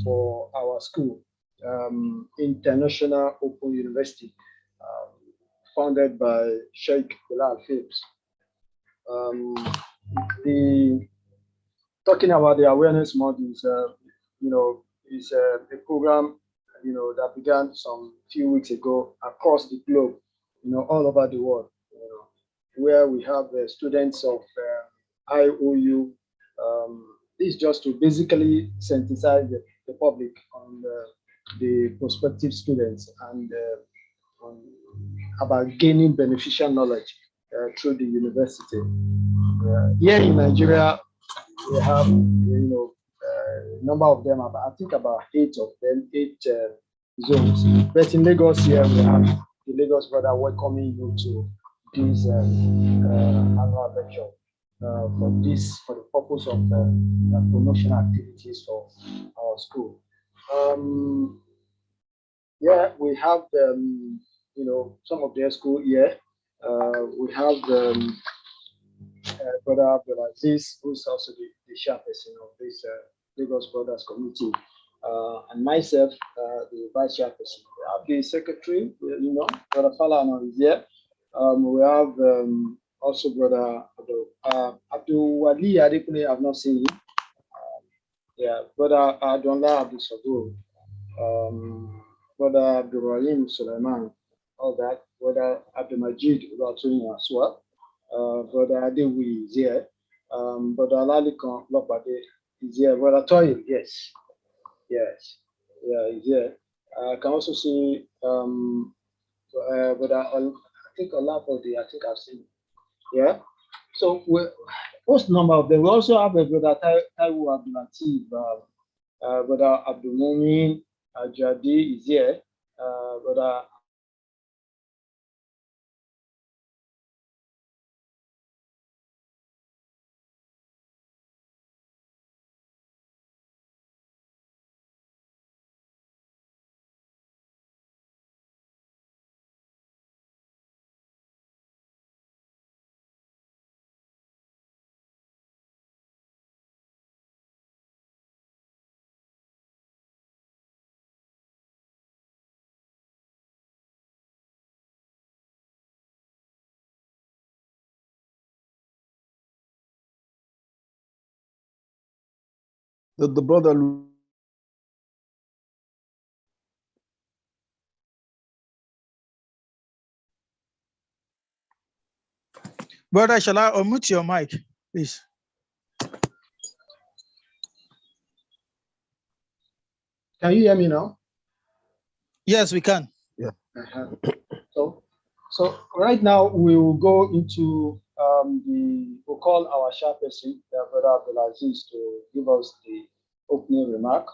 for our school, International Open University, founded by Sheikh Bilal Phillips. Talking about the awareness modules, is a program, that began some few weeks ago across the globe, all over the world, where we have students of IOU. This is just to basically sensitize the public on the prospective students and about gaining beneficial knowledge through the university. Here in Nigeria, we have, a number of them, I think about 8 of them, 8 zones. But in Lagos here, we have the Lagos brother welcoming you to this annual lecture for the purpose of promotional activities for our school. Yeah, we have some of their school here. We have Brother Abdulaziz, who's also the chairperson of this Lagos Brothers Committee, and myself, the vice chairperson. We have the secretary, Brother Falana is here. We have also Brother Abdul Wali Adekune, I've not seen him. Yeah, Brother Adonla Abdul Sabur, Brother Abdul Rahim Sulaiman, all that, Brother Abdul Majid Ulatuni as well. Brother Adewi is here. Brother Alalikan Lopade is here. Brother Toyin, yes, yeah, he's here. I can also see Brother, I think Olapode, I think I've seen. Yeah. So most number of them. We also have a Brother Taiwo Abdul Latif, Brother Abdul Mumin Jadi is here. Brother the brother. Brother, shall I unmute your mic, please? Can you hear me now? Yes, we can. Yeah. So right now we will go into we'll call our chairperson, Brother Abdulaziz, to give us the opening remark.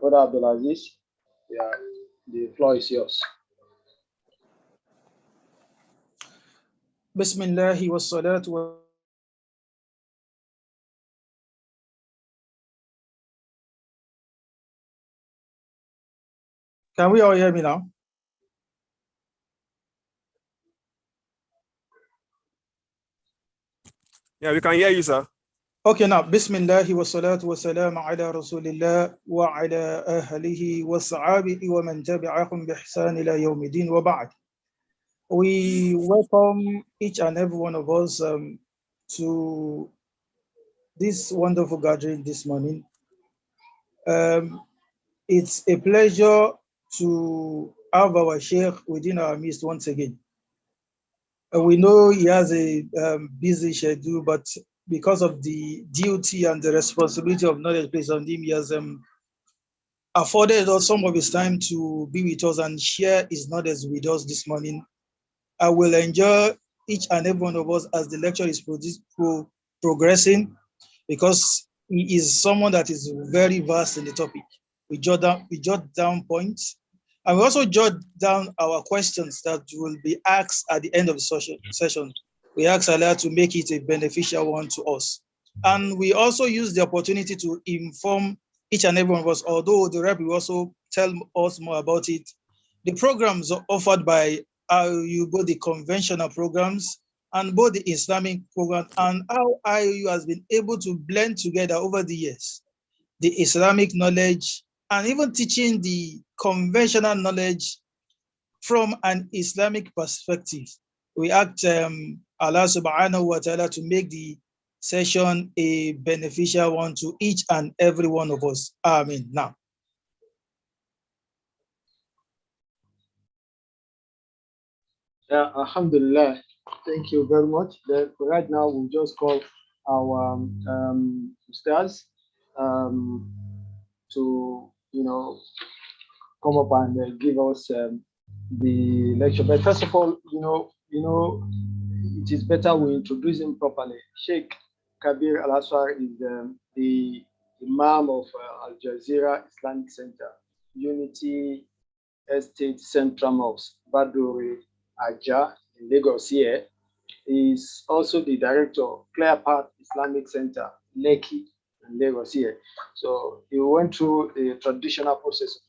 Brother Abdulaziz, yeah, the floor is yours. Bismillah wa salatu wa. Can we all hear me now? Yeah, we can hear you, sir. Okay, now, Bismillah wa salatu wa salam ala Rasulillah wa ala ahlihi wa sahabihi wa man tabi'ahum bi ihsan ila yawmiddin wa ba'd. We welcome each and every one of us to this wonderful gathering this morning. It's a pleasure to have our Sheikh within our midst once again. We know he has a busy schedule, but because of the duty and the responsibility of knowledge placed on him, he has afforded us some of his time to be with us and share his knowledge with us this morning. I will enjoy each and every one of us as the lecture is progressing, because he is someone that is very vast in the topic. We jot down points, and we also jot down our questions that will be asked at the end of the session. We ask Allah to make it a beneficial one to us. And we also use the opportunity to inform each and every one of us, although the rep will also tell us more about it. The programs offered by IOU, both the conventional programs and both the Islamic program, and how IOU has been able to blend together over the years the Islamic knowledge and even teaching the conventional knowledge from an Islamic perspective. We ask Allah subhanahu wa ta'ala to make the session a beneficial one to each and every one of us. Amen. Now. Alhamdulillah. Thank you very much. Right now, we'll just call our Ustadh to, come up and give us the lecture. But first of all, it is better we introduce him properly. Sheikh Kabir Al-Asfar is the Imam of Al Jazeera Islamic Center, Unity Estate Central Mosque, Badore, Aja, in Lagos here. He is also the director of Clear Path Islamic Center, Lekki, in Lagos here. So he went through the traditional process of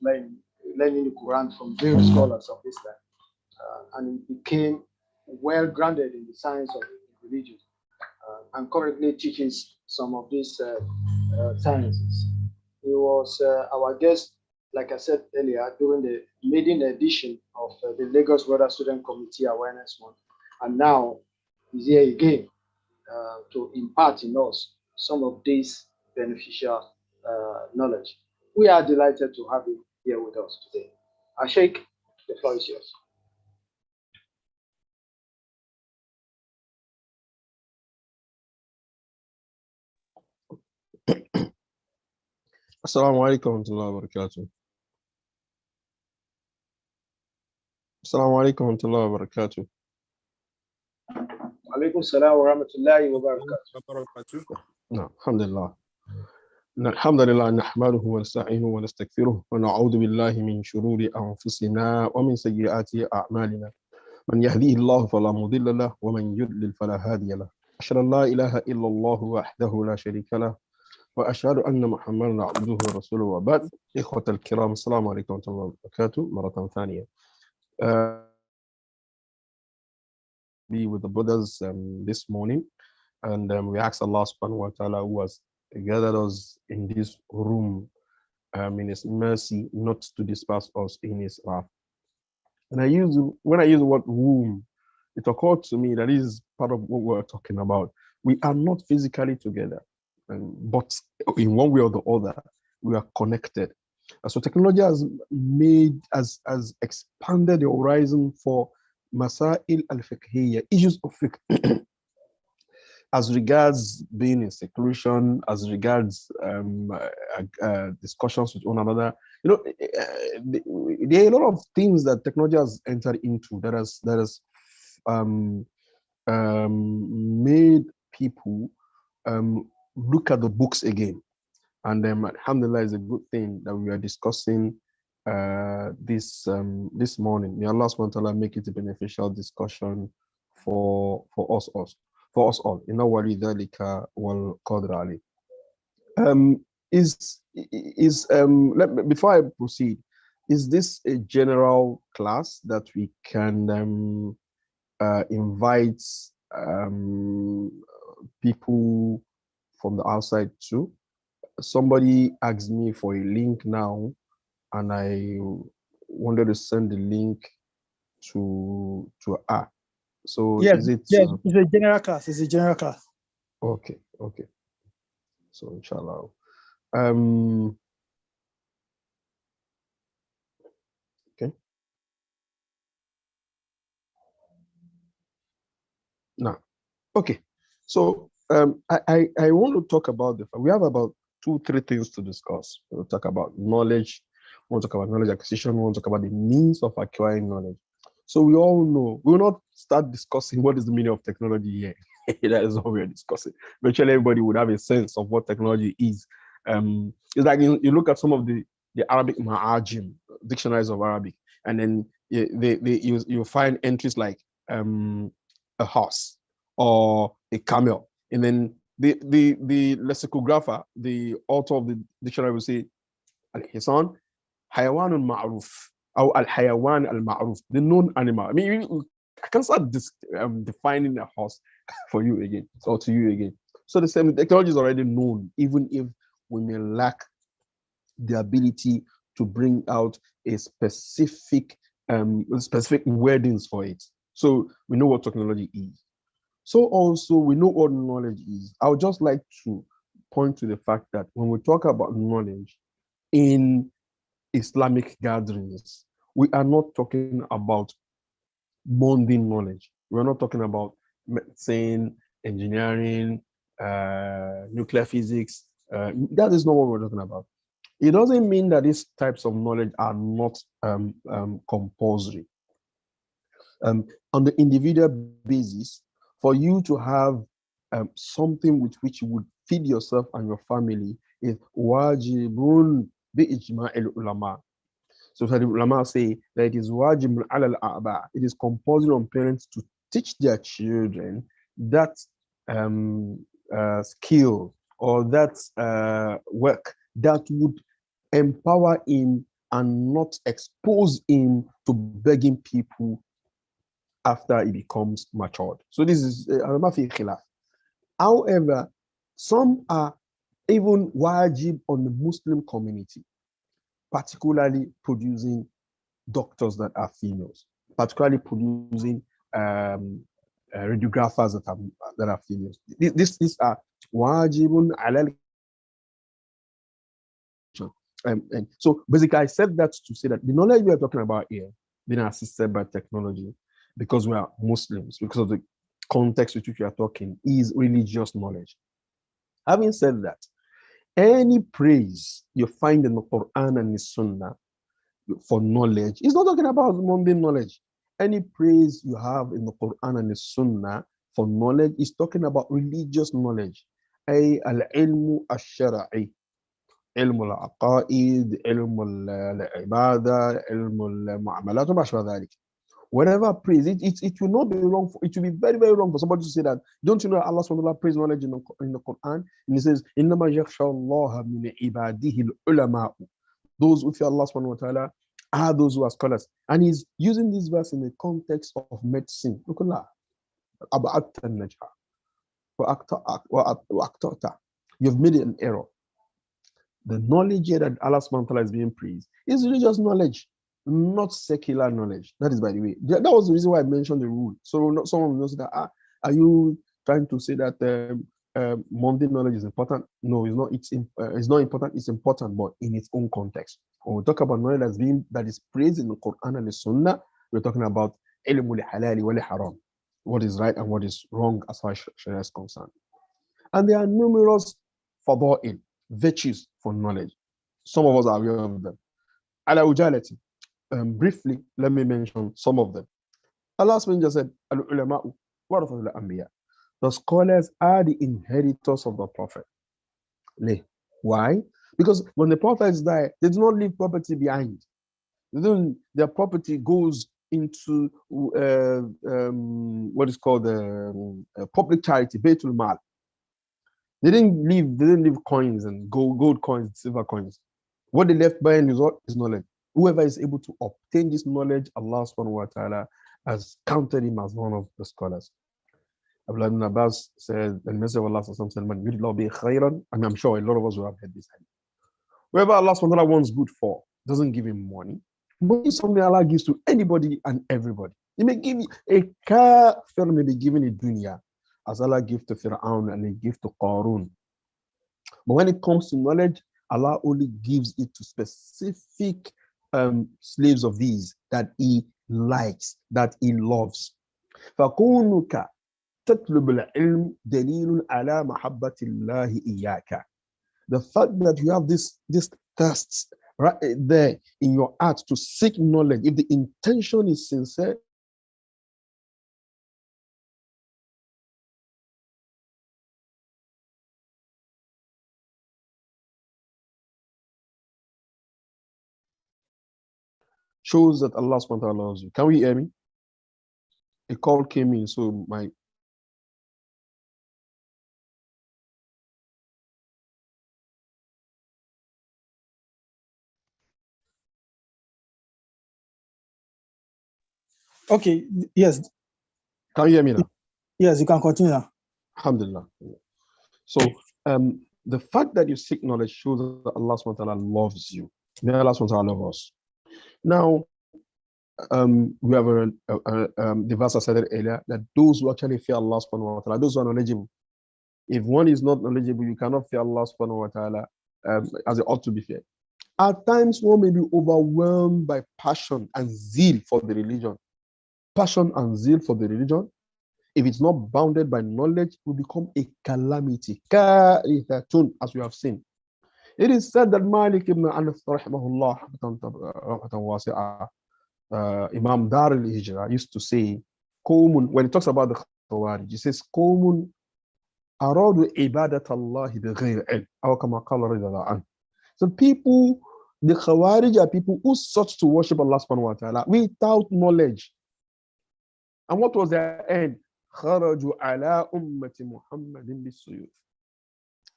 learning the Quran from various scholars of Islam, and he became well grounded in the science of religion, and currently teaches some of these sciences. He was our guest, like I said earlier, during the maiden edition of the Lagos Brother Student Committee Awareness Month. And now he's here again to impart in us some of this beneficial knowledge. We are delighted to have him here with us today. Sheikh, the floor is yours. Assalamu alaikum wa rahmatullahi wa barakatuh. Assalamu alaikum wa rahmatullahi wa barakatuh. Alaikum salam wa rahmatullahi wa barakatuh. No, alhamdulillah. الحمد لله نحمده ونستعينه ونستغفره ونعوذ بالله من شرور أنفسنا ومن سيئات أعمالنا من يهديه الله فلا مضل له ومن يضلل فلا هادي له أشهد أن لا إله إلا الله وحده لا شريك له وأشهد أن محمدا عبده ورسوله وبعد إخوة الكرام السلام عليكم ورحمة الله وبركاته مرة ثانية. Be with the brothers this morning, and we ask Allah subhanahu wa ta'ala, who has gathered us in this room in His mercy, not to disperse us in His wrath. And when I use the word room, it occurred to me that is part of what we're talking about. We are not physically together, but in one way or the other, we are connected. So technology has expanded the horizon for Masail al-Fiqhiyya, issues of fiqh, as regards being in seclusion, as regards discussions with one another. There are a lot of things that technology has entered into that has made people look at the books again. And alhamdulillah is a good thing that we are discussing this morning. May Allah subhanahu wa ta'ala make it a beneficial discussion for us all. Inna wali dhalika wal qadr ali. Before I proceed, is this a general class that we can invite people from the outside too? Somebody asked me for a link now, and I wanted to send the link to her. So yes, it's a general class. It's a general class. Okay. So inshallah. Okay. Now, okay. So I want to talk about we have about 2-3 things to discuss. We'll talk about knowledge. We'll talk about knowledge acquisition. We'll talk about the means of acquiring knowledge. So we all know, we will not start discussing what is the meaning of technology here. That is what we're discussing. Virtually everybody would have a sense of what technology is. It's like you look at some of the Arabic ma'ajim, dictionaries of Arabic, and then you find entries like a horse or a camel, and then the lexicographer, the author of the dictionary, will say al-hisan hayawanun ma'ruf or al-hayawan al-ma'ruf, the known animal. I mean, I can start defining a horse for you again, or to you again. So the same technology is already known, even if we may lack the ability to bring out a specific wordings for it. So we know what technology is. So also we know what knowledge is. I would just like to point to the fact that when we talk about knowledge in Islamic gatherings, we are not talking about mundane knowledge. We're not talking about medicine, engineering, nuclear physics. That is not what we're talking about. It doesn't mean that these types of knowledge are not compulsory. On the individual basis, for you to have something with which you would feed yourself and your family is wajibun bi ijma'il ulama. So the ulama say that it is wajibun ala al-a'ba. It is compulsory on parents to teach their children that skill or that work that would empower him and not expose him to begging people after he becomes matured. So this is khilaf. However, some are even wajib on the Muslim community, particularly producing doctors that are females, particularly producing radiographers that are females. These are wajibun alal. And so basically, I said that to say that the knowledge we are talking about here, being assisted by technology, because we are Muslims, because of the context with which we are talking, is religious knowledge. Having said that, any praise you find in the Quran and the Sunnah for knowledge is not talking about mundane knowledge. Any praise you have in the Quran and the Sunnah for knowledge is talking about religious knowledge. Ay al-ilmu al-shara'i. علم العقائد علم العبادة علم المعاملات وما شابه ذلك. Whatever praise, it will not be wrong. It will be very, very wrong for somebody to say that. Don't you know Allah subhanahu wa ta'ala praise knowledge in the Quran? And he says, إِنَّمَا يَخْشَى اللَّهَ مِنْ عِبَادِهِ الْعُلَمَاءُ. Those who fear Allah subhanahu wa ta'ala are those who are scholars. And he's using this verse in the context of medicine. Look at that. You've made an error. The knowledge here that Allah subhanahu wa ta'ala is being praised is religious knowledge, not secular knowledge. That is, by the way, that was the reason why I mentioned the rule. So not someone knows that, are you trying to say that mundane knowledge is important? No, it's not. It's not important. It's important, but in its own context. When we talk about knowledge that is praised in the Quran and the Sunnah, we're talking about ilmul halali wal haram, what is right and what is wrong as far as Sharia is concerned. And there are numerous fada'il, virtues for knowledge. Some of us are aware of them. Ala ujalati. Briefly, let me mention some of them. Allah just said, Al-ulama'u warathul anbiya. The scholars are the inheritors of the Prophet. Why? Because when the prophets die, they do not leave property behind. Then their property goes into what is called public charity, Baitul Mal. They didn't leave coins and gold coins, silver coins. What they left behind is what? Is knowledge. Whoever is able to obtain this knowledge, Allah subhanahu wa ta'ala has counted him as one of the scholars. Abdullah ibn Abbas said, the Messenger of Allah khayran, and I'm sure a lot of us will have heard this. Whoever Allah subhanahu wa ta'ala wants good for, doesn't give him money. Money is something Allah gives to anybody and everybody. He may give you a kafir, may be given a dunya, as Allah gave to Fir'aun and He gave to Qarun. But when it comes to knowledge, Allah only gives it to specific slaves of these that He likes, that He loves. فَكُونُكَ تَطْلُبُ الْعِلْمِ دَلِيلٌ عَلَى مَحَبَّةِ اللَّهِ إِيَّاكَ. The fact that you have this thirst right there in your heart to seek knowledge, if the intention is sincere, shows that Allah subhanahu wa ta'ala loves you. Can we hear me? A call came in, so my Okay, yes, can you hear me now? yes, you can continue now. Alhamdulillah. So The fact that you seek knowledge shows that Allah subhanahu wa ta'ala loves you. May Allah subhanahu wa ta'ala love us. Now, we have the verse I said earlier that those who actually fear Allah subhanahu wa ta'ala, those who are knowledgeable. If one is not knowledgeable, you cannot fear Allah subhanahu wa ta'ala as it ought to be feared. At times, one may be overwhelmed by passion and zeal for the religion. Passion and zeal for the religion, if it's not bounded by knowledge, will become a calamity. As we have seen. It is said that Malik ibn Anas, rahimahullah, Imam Dar al-Hijra, used to say, when he talks about the Khawarij, he says, قوم أرادوا عبادة الله بغير علم أو كما قال رضي الله عنه. So people, the Khawarij are people who sought to worship Allah subhanahu wa ta'ala without knowledge. And what was their end? خرجوا على أمة محمد بالسيوف.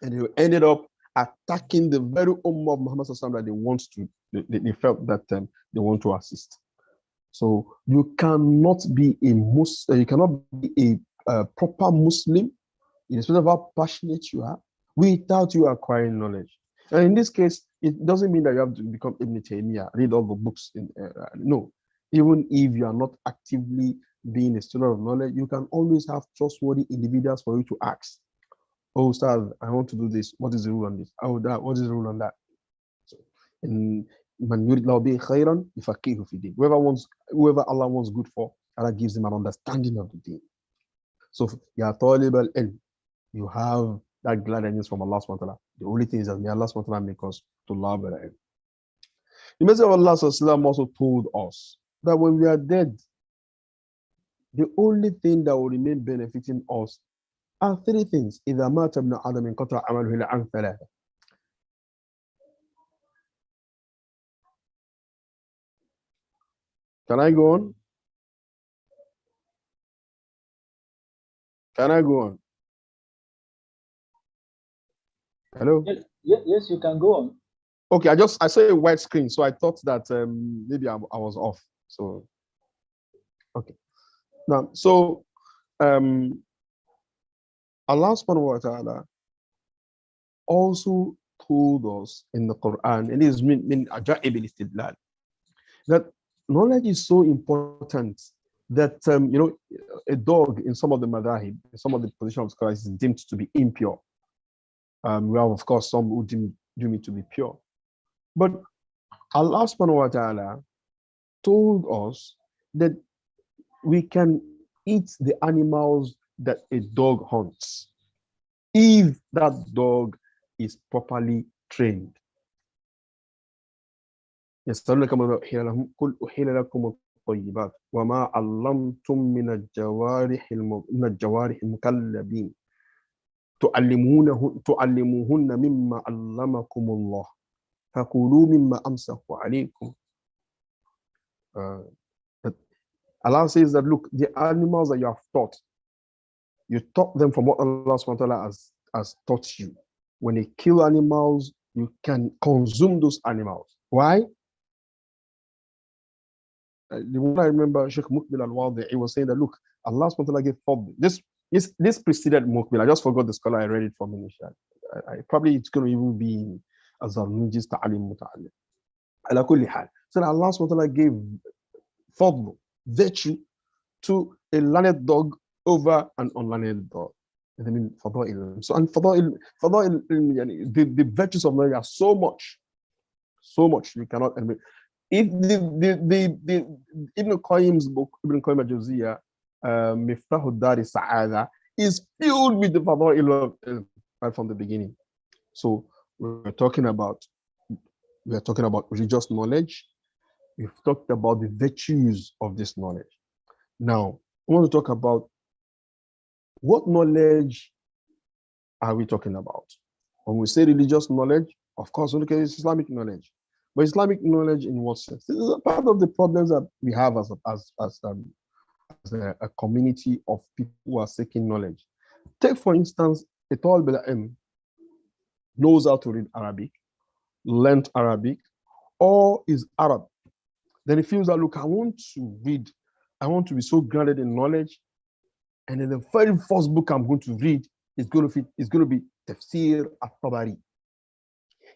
And they ended up attacking the very ummah of Muhammad that they want to, they felt that they want to assist. So you cannot be a Muslim, you cannot be a proper Muslim, irrespective of how passionate you are, without you acquiring knowledge. And in this case, it doesn't mean that you have to become Ibn Taymiyyah, read all the books. No, even if you are not actively being a student of knowledge, you can always have trustworthy individuals for you to ask. Oh, Ustadh, I want to do this. What is the rule on this? Oh, that. What is the rule on that? So, whoever Allah wants good for, Allah gives him an understanding of the deen. So, ya talib al-ilm, you have that gladness from Allah subhanahu wa ta'ala. The only thing is that may Allah subhanahu wa ta'ala make us to love al-ilm. The Messenger of Allah sallallahu also told us that when we are dead, the only thing that will remain benefiting us are three things. إذا مات ابن آدم انقطع عمله إلا عن ثلاثة. Can I go on? Can I go on? Hello? Yes, you can go on. Okay, I saw a white screen, so I thought that maybe I was off. So, okay. Now, so Allah subhanahu wa ta'ala also told us in the Quran, and it is min ajaib al-istidlal, that knowledge is so important that a dog in some of the madahib, some of the positions of scholars is deemed to be impure. We have, of course, some who deem it to be pure. But Allah subhanahu wa ta'ala told us that we can eat the animals that a dog hunts if that dog is properly trained. يسألونك ماذا أحل لهم قل أحل لكم الطيبات وما علمتم من الجوارح المكلبين تعلموهن مما علمكم الله فكلوا مما أمسكوا عليكم. Allah says that, look, the animals that you have taught, you taught them from what Allah subhanahu wa ta'ala has taught you. When you kill animals, you can consume those animals. Why? The one I remember, Sheikh Mukbil al-Wadi, he was saying that, look, Allah subhanahu wa ta'ala gave fadl. This preceded Mukbil. I just forgot the scholar I read it from initially. Probably it's going to even be Azarnujis Ta'alim Muta'alim. Ala kulli hal. So Allah subhanahu wa ta'ala gave fadl, virtue, to a learned dog over an unlearned dog. I mean, fada'il. So, and fada'il, the virtues of knowledge are so much we cannot admit. If the Ibn Qayyim's book, Ibn Qayyim al-Jawziyah, Miftahud Dari Sa'ada, is filled with the fada'il right from the beginning. So we're talking about religious knowledge. We've talked about the virtues of this knowledge. Now, I want to talk about what knowledge are we talking about? When we say religious knowledge, of course, we look at Islamic knowledge. But Islamic knowledge in what sense? This is a part of the problems that we have as a community of people who are seeking knowledge. Take, for instance, a Talib al-Ilm knows how to read Arabic, learned Arabic, or is Arab. Then he feels that, look, I want to read, I want to be so grounded in knowledge, and then the very first book I'm going to read is going to be Tafsir al-Tabari.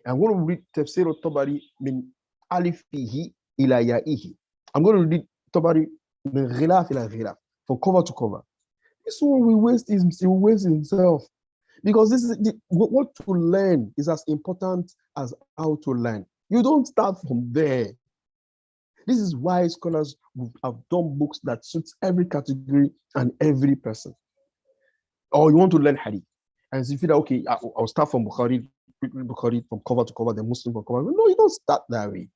I'm going to read Tafsir al-Tabari min alifihi ila ya'ihi. I'm going to read Tabari min ghilaf ila ghilaf, from cover to cover. This one will waste himself. Because this is what to learn is as important as how to learn. You don't start from there. This is why scholars have done books that suits every category and every person. Or you want to learn hadith, and so you feel that, okay, I'll start from Bukhari from cover to cover, the Muslim from cover. No, you don't start that way.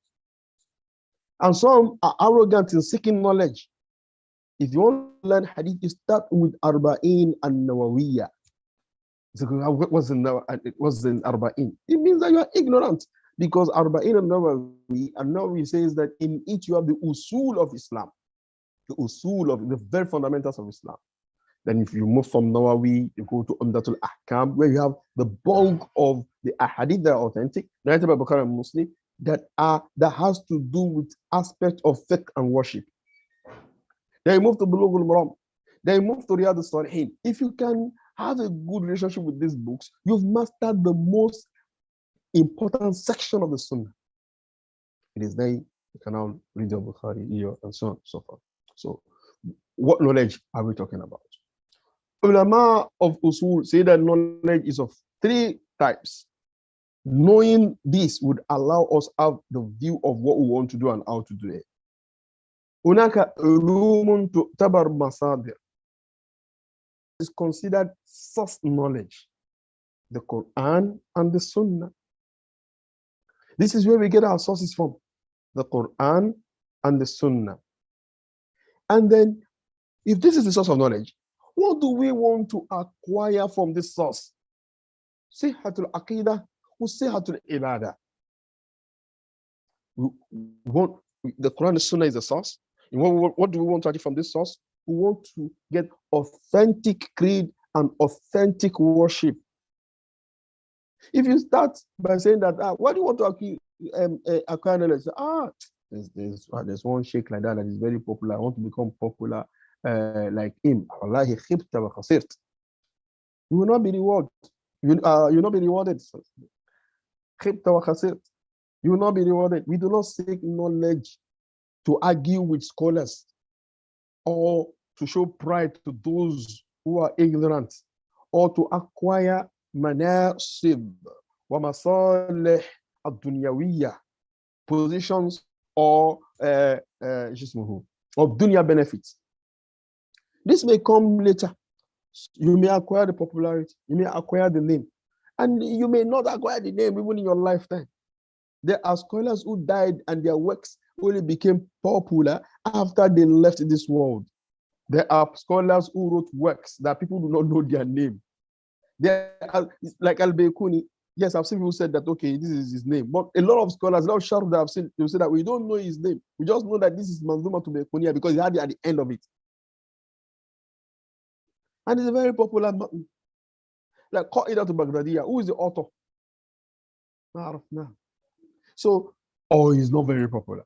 And some are arrogant in seeking knowledge. If you want to learn hadith, you start with Arba'in and Nawawiyah. What was in Arba'in? It means that you are ignorant, because Arba'in and Nawawi says that in it you have the usul of Islam, the usul of the very fundamentals of Islam. Then if you move from Nawawi, you go to Umdatul Ahkam, where you have the bulk of the ahadith that are authentic, narrated by Bukhari and Muslim, that has to do with aspect of fiqh and worship. Then you move to Bulugh al-Maram. Then you move to Riyadh al-Salihin. If you can have a good relationship with these books, you've mastered the most important section of the Sunnah. It is then you can now read the Bukhari, and so on and so forth. So, what knowledge are we talking about? Ulama of Usul say that knowledge is of 3 types. Knowing this would allow us have the view of what we want to do and how to do it. Hunaka ulumun tu'tabar masadir is considered source knowledge, the Quran and the Sunnah. This is where we get our sources from, the Quran and the Sunnah. And then, if this is the source of knowledge, what do we want to acquire from this source? Sihhatul Aqidah or Sihhatul Ibadah? The Quran and Sunnah is the source. What do we want to achieve from this source? We want to get authentic creed and authentic worship. If you start by saying that, what do you want to acquire knowledge? There's one sheikh like that is very popular. I want to become popular like him. Wallahi khibta wa khasirt. You will not be rewarded. You will not be rewarded. Khibta wa khasirt. You will not be rewarded. We do not seek knowledge to argue with scholars or to show pride to those who are ignorant, or to acquire manasib wa masalih ad-dunyawiyah, positions or of dunya benefits. This may come later. You may acquire the popularity, you may acquire the name, and you may not acquire the name even in your lifetime. There are scholars who died and their works only became popular after they left this world. There are scholars who wrote works that people do not know their name. There are, like Al-Baykuni. Yes, I've seen people said that, okay, this is his name. But a lot of scholars, a lot of sharp that I've seen, they say that we don't know his name. We just know that this is Manzuma to Baykuniya because he had it at the end of it. And it's a very popular mountain. Like Qaida to Baghdadiya. Who is the author? So, he's not very popular.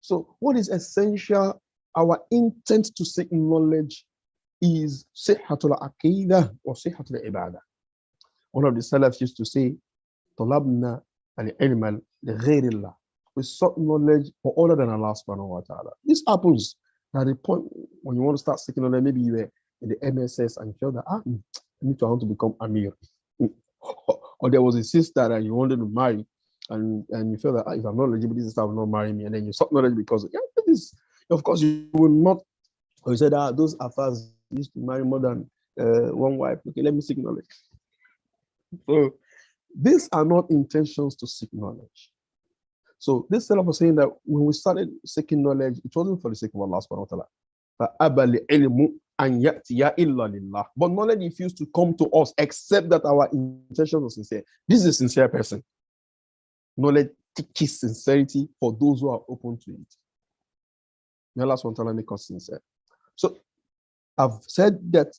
So, what is essential? Our intent to seek knowledge is Sihhatul Aqidah or Sihhatul Ibadah. One of the Salafs used to say, Talabna al-ilma li-ghayrillah. We sought knowledge for other than Allah subhanahu wa ta'ala. This happens at the point when you want to start seeking knowledge. Maybe you were in the MSS and you felt that, I want to become Amir. Or there was a sister that you wanted to marry, and you felt that, if I'm not eligible, this sister will not marry me. And then you sought knowledge because, of course, you will not. Or you said, those affairs used to marry more than one wife. Okay, let me seek knowledge. So these are not intentions to seek knowledge. So this Salaf was saying that when we started seeking knowledge, it wasn't for the sake of Allah subhanahu wa ta'ala. But knowledge refused to come to us except that our intention was sincere. This is a sincere person. Knowledge teaches sincerity for those who are open to it. May Allah subhanahu wa ta'ala make us sincere. So I've said that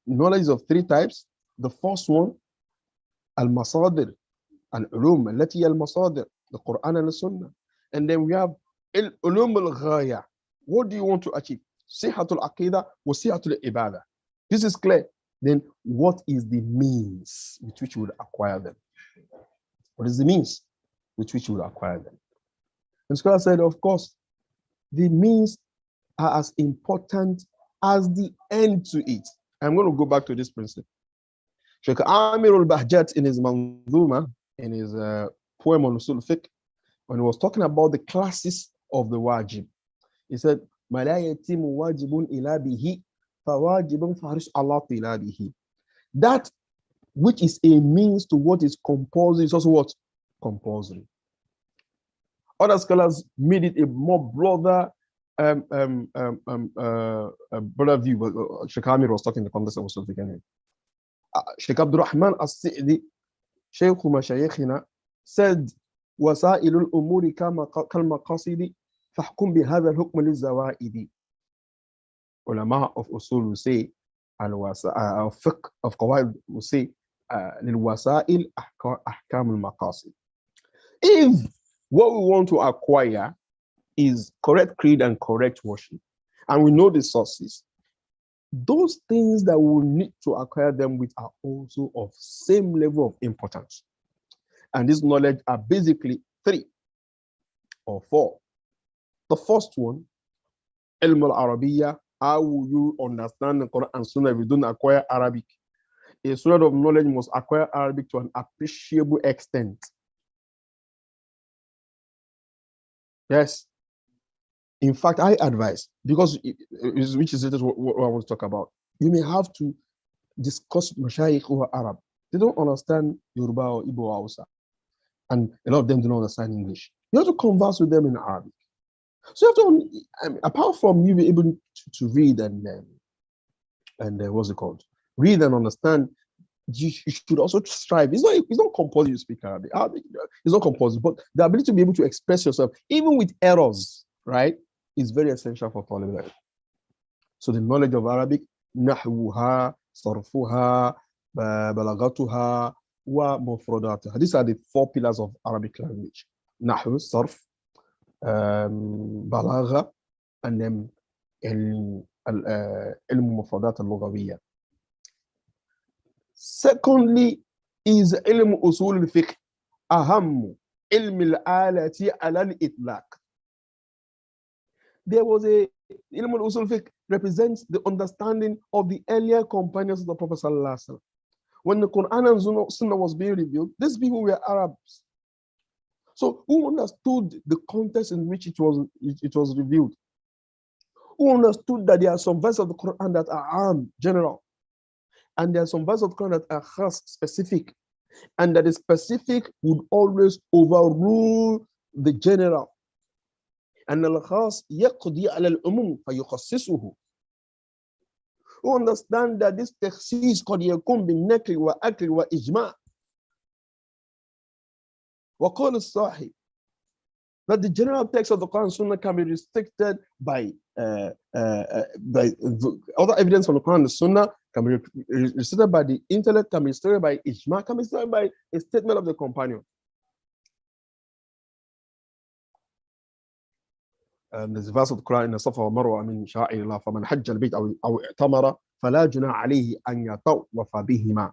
knowledge is of 3 types. The first one, al-masadir, al-ulum, allati al-masadir, the Quran and the Sunnah. And then we have ulum al-ghaya. What do you want to achieve? Sihhatul Aqidah wa Sihhatul Ibadah. This is clear. then what is the means with which you would acquire them? What is the means with which you would acquire them? And scholar said, of course, the means are as important as the end to it. I'm going to go back to this principle. Sheikh Amir al-Bahjat in his Manzuma, in his poem on Usul Fiqh, when he was talking about the classes of the wajib, he said, "Ma la yatimu wajibun ila bihi, fa wajibun fahrish Allah ila bihi." That which is a means to what is compulsory is also what? Compulsory. Other scholars made it a more broader broader view, but Sheikh Amir was talking in the context of Usul Fiqh anyway. Sheikh Abdurrahman as-Sa'di, Sheikh Mashayikhina, said, وسائل الأمور كالمقاصد فاحكم بهذا الحكم للزوائد. Ulama of Usul will say, of fiqh, of qawaid will say, للوسائل أحكام المقاصد. If what we want to acquire is correct creed and correct worship, and we know the sources, those things that we will need to acquire them with are also of same level of importance. And this knowledge are basically 3 or 4. The first one, ilm al-Arabiya. How will you understand the Quran and Sunnah if you don't acquire Arabic? A student of knowledge must acquire Arabic to an appreciable extent. Yes. In fact, I advise, because which is what I want to talk about. You may have to discuss with Mashayikh who are Arab. They don't understand Yoruba or Igbo or Hausa. And a lot of them do not understand English. You have to converse with them in Arabic. So you have to, apart from you being able to read and what's it called? Read and understand, you should also strive. It's not compulsory to speak Arabic. It's not compulsory, but the ability to be able to express yourself, even with errors, right, is very essential for talib ilm. So the knowledge of Arabic, nahwuha, sarfuha, balagatuha, wa mufradatuha. These are the 4 pillars of Arabic language: nahwu, sarf, balagha, and then ilm mufradat al-lughawiyya. Secondly is ilm usul al-fiqh, aham ilm al-alati ala al-itlaq. There was a ilm al-usul fiqh represents the understanding of the earlier companions of the Prophet sallallahu alaihi wasallam. When the Quran and Sunnah was being revealed, these people were Arabs. So who understood the context in which it was revealed? Who understood that there are some verses of the Quran that are general, and there are some verses of the Quran that are khas, specific, and that the specific would always overrule the general. And al-khas yaqdi ala al-umum fayukhassisuhu. Who understand that this takhsis qad yakun bin-nakli wa akli wa ijma'. Wa qala as-sahih, that the general text of the Quran and Sunnah can be restricted by other evidence from the Quran and the Sunnah, can be restricted by the intellect, can be restricted by ijma', can be restricted by a statement of the companion. There's a verse of the Quran in the Safa wa Marwa min sha'irillah faman hajja al-bayt aw i'tamara fala junaha alayhi an yatawwafa bihima.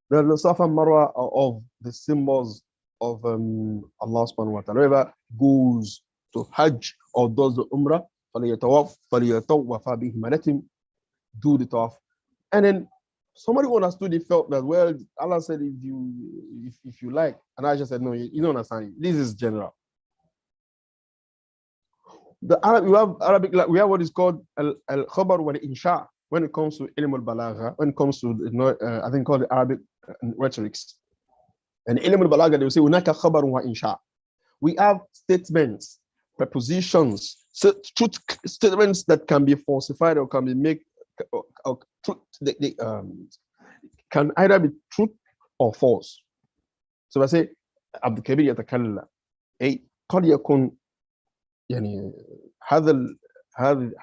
The Safa and Marwa are of the symbols of Allah subhanahu wa ta'ala. Whoever goes to Hajj or does the Umrah, فَلْيَتَوَّفَ بِهِمَا, let him do the tawaf. And then somebody who understood it felt that, well, Allah said if you like, and I just said no, you don't understand it. This is general. We have Arabic, we have what is called al-khabar wal-insha when it comes to ilm al-balagha, when it comes to I think called the Arabic rhetorics. And ilm al-balagha, they will say unaka khabar wa insha. We have statements, prepositions, truth statements that can be falsified or can be made can either be truth or false. So I say AbdKabeer يتكلم قد يكون يعني هذه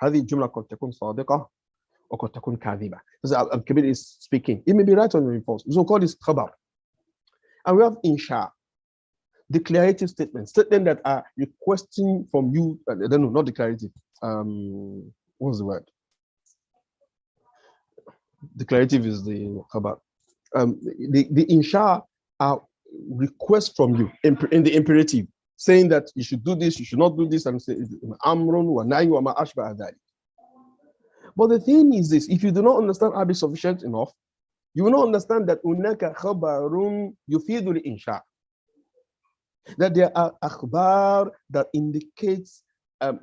الجملة قد تكون صادقة وقد تكون كاذبة. So AbdKabeer is speaking. It may be right or may be false. So call this khabar. And we have insha, declarative statements that are requesting from you. I don't know, not declarative. What's the word? declarative is the khabar. The insha are requests from you in the imperative, saying that you should do this, you should not do this, and say amrun wa nahy wa ma ashbaha dhalik. But the thing is this: if you do not understand Arabic sufficient enough, you will not understand that unaka khabarun yufidu al-insha. That there are akhbar that indicates a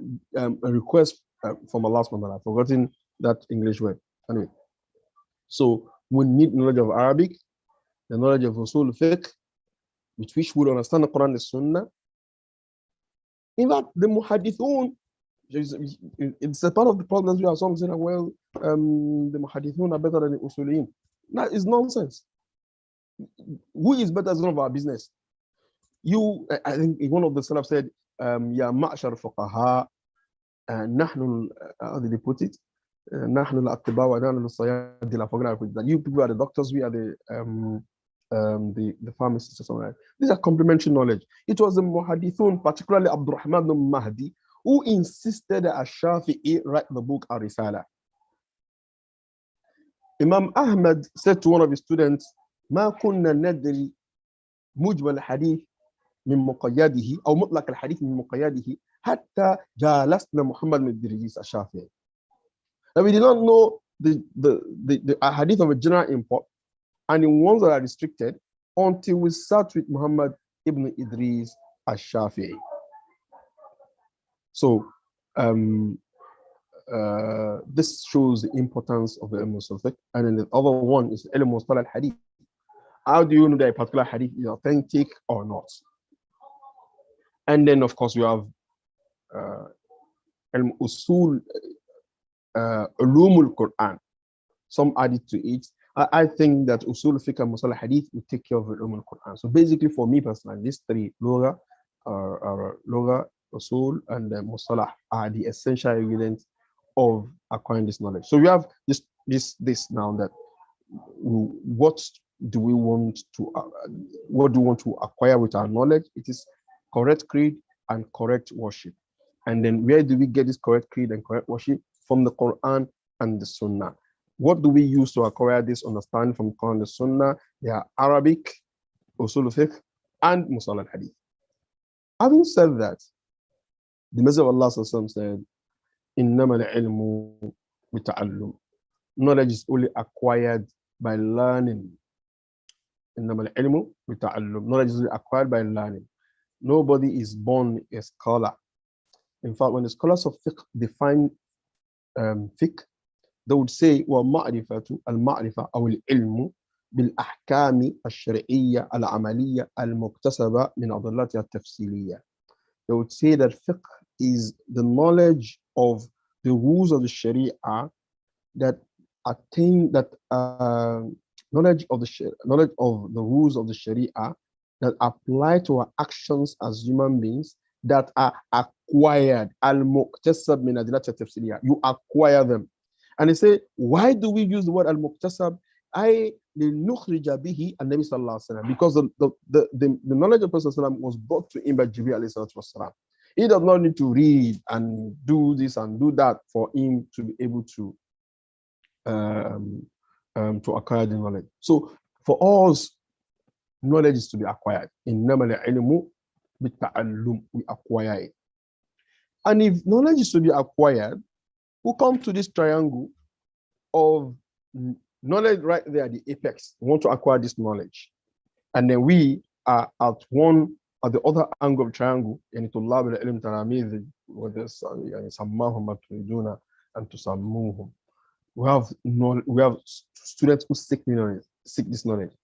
request from Allah subhanahu wa ta'ala. I've forgotten that English word. Anyway, so we need knowledge of Arabic, the knowledge of usul fiqh, with which we understand the Quran and the Sunnah. In fact, the muhadithun, it's a part of the problems we have. Some saying, well, the muhadithun are better than the usuliyin. That is nonsense. Who is better is none of our business. I think one of the Salaf said, Ya ma'shar fuqaha, nahnu, how did they put it? Nahnu al-attiba wa nahnu al-sayyad. That you people are the doctors, we are the pharmacists or something like that. These are complementary knowledge. It was the muhadithun, particularly Abdurrahman ibn Mahdi, who insisted that Ash-Shafi'i write the book Ar-Risala. Imam Ahmad said to one of his students, ما كنا ندري مجمل الحديث من مقيده أو مطلق الحديث من مقيده حتى جالسنا محمد بن إدريس الشافعي. And we did not know the hadith of a general import and the ones that are restricted until we sat with Muhammad ibn Idris al-Shafi'i. So this shows the importance of the ilm al-fiqh. And then the other one is ilm al-hadith. How do you know that a particular hadith is authentic or not? And then, of course, we have ilm usul, ulum al-Quran. Some added to it. I think that usul fiqh and musalah hadith will take care of ulum al-Quran. So basically, for me personally, these three, lugha, usul, and musalah are the essential ingredients of acquiring this knowledge. So we have this now that what do we want to acquire with our knowledge? It is correct creed and correct worship. And then where do we get this correct creed and correct worship? From the Quran and the Sunnah. What do we use to acquire this understanding from Quran and the Sunnah? They are Arabic, usul fiqh, and musalah hadith. Having said that, the Messenger of Allah said, "Innama al-ilmu bita'allum." Knowledge is only acquired by learning. Innama al-ilmu bita'allum. Knowledge is only acquired by learning. Nobody is born a scholar. In fact, when the scholars of fiqh define fiqh, they would say, وَمَعْرِفَةُ الْمَعْرِفَةُ أو الْعِلْمُ بِالْأَحْكَامِ الشَّرْعِيَّةِ الْعَمَلِيَّةِ الْمُكْتَسَبَةِ مِنْ أَضِلَّتِهَا التَّفْصِيلِيَّةِ. They would say that fiqh is the knowledge of the rules of the Sharia that attain that knowledge of the rules of the Sharia that apply to our actions as human beings that are acquired. Al-Muqtasab min adillat al-tafsiliyah. You acquire them. And they say, why do we use the word al-Muqtasab? Because the knowledge of Prophet was brought to him by Jibreel alayhi salatu wasalam. He does not need to read and do this and do that for him to be able to acquire the knowledge. So for us, knowledge is to be acquired. Innama al-ilmu bita'allum. We acquire it. And if knowledge is to be acquired, we come to this triangle of knowledge right there at the apex. We want to acquire this knowledge. And then we are at the other angle of the triangle, and to love the ilm taramid, and to sammuhum. We have students who seek this knowledge.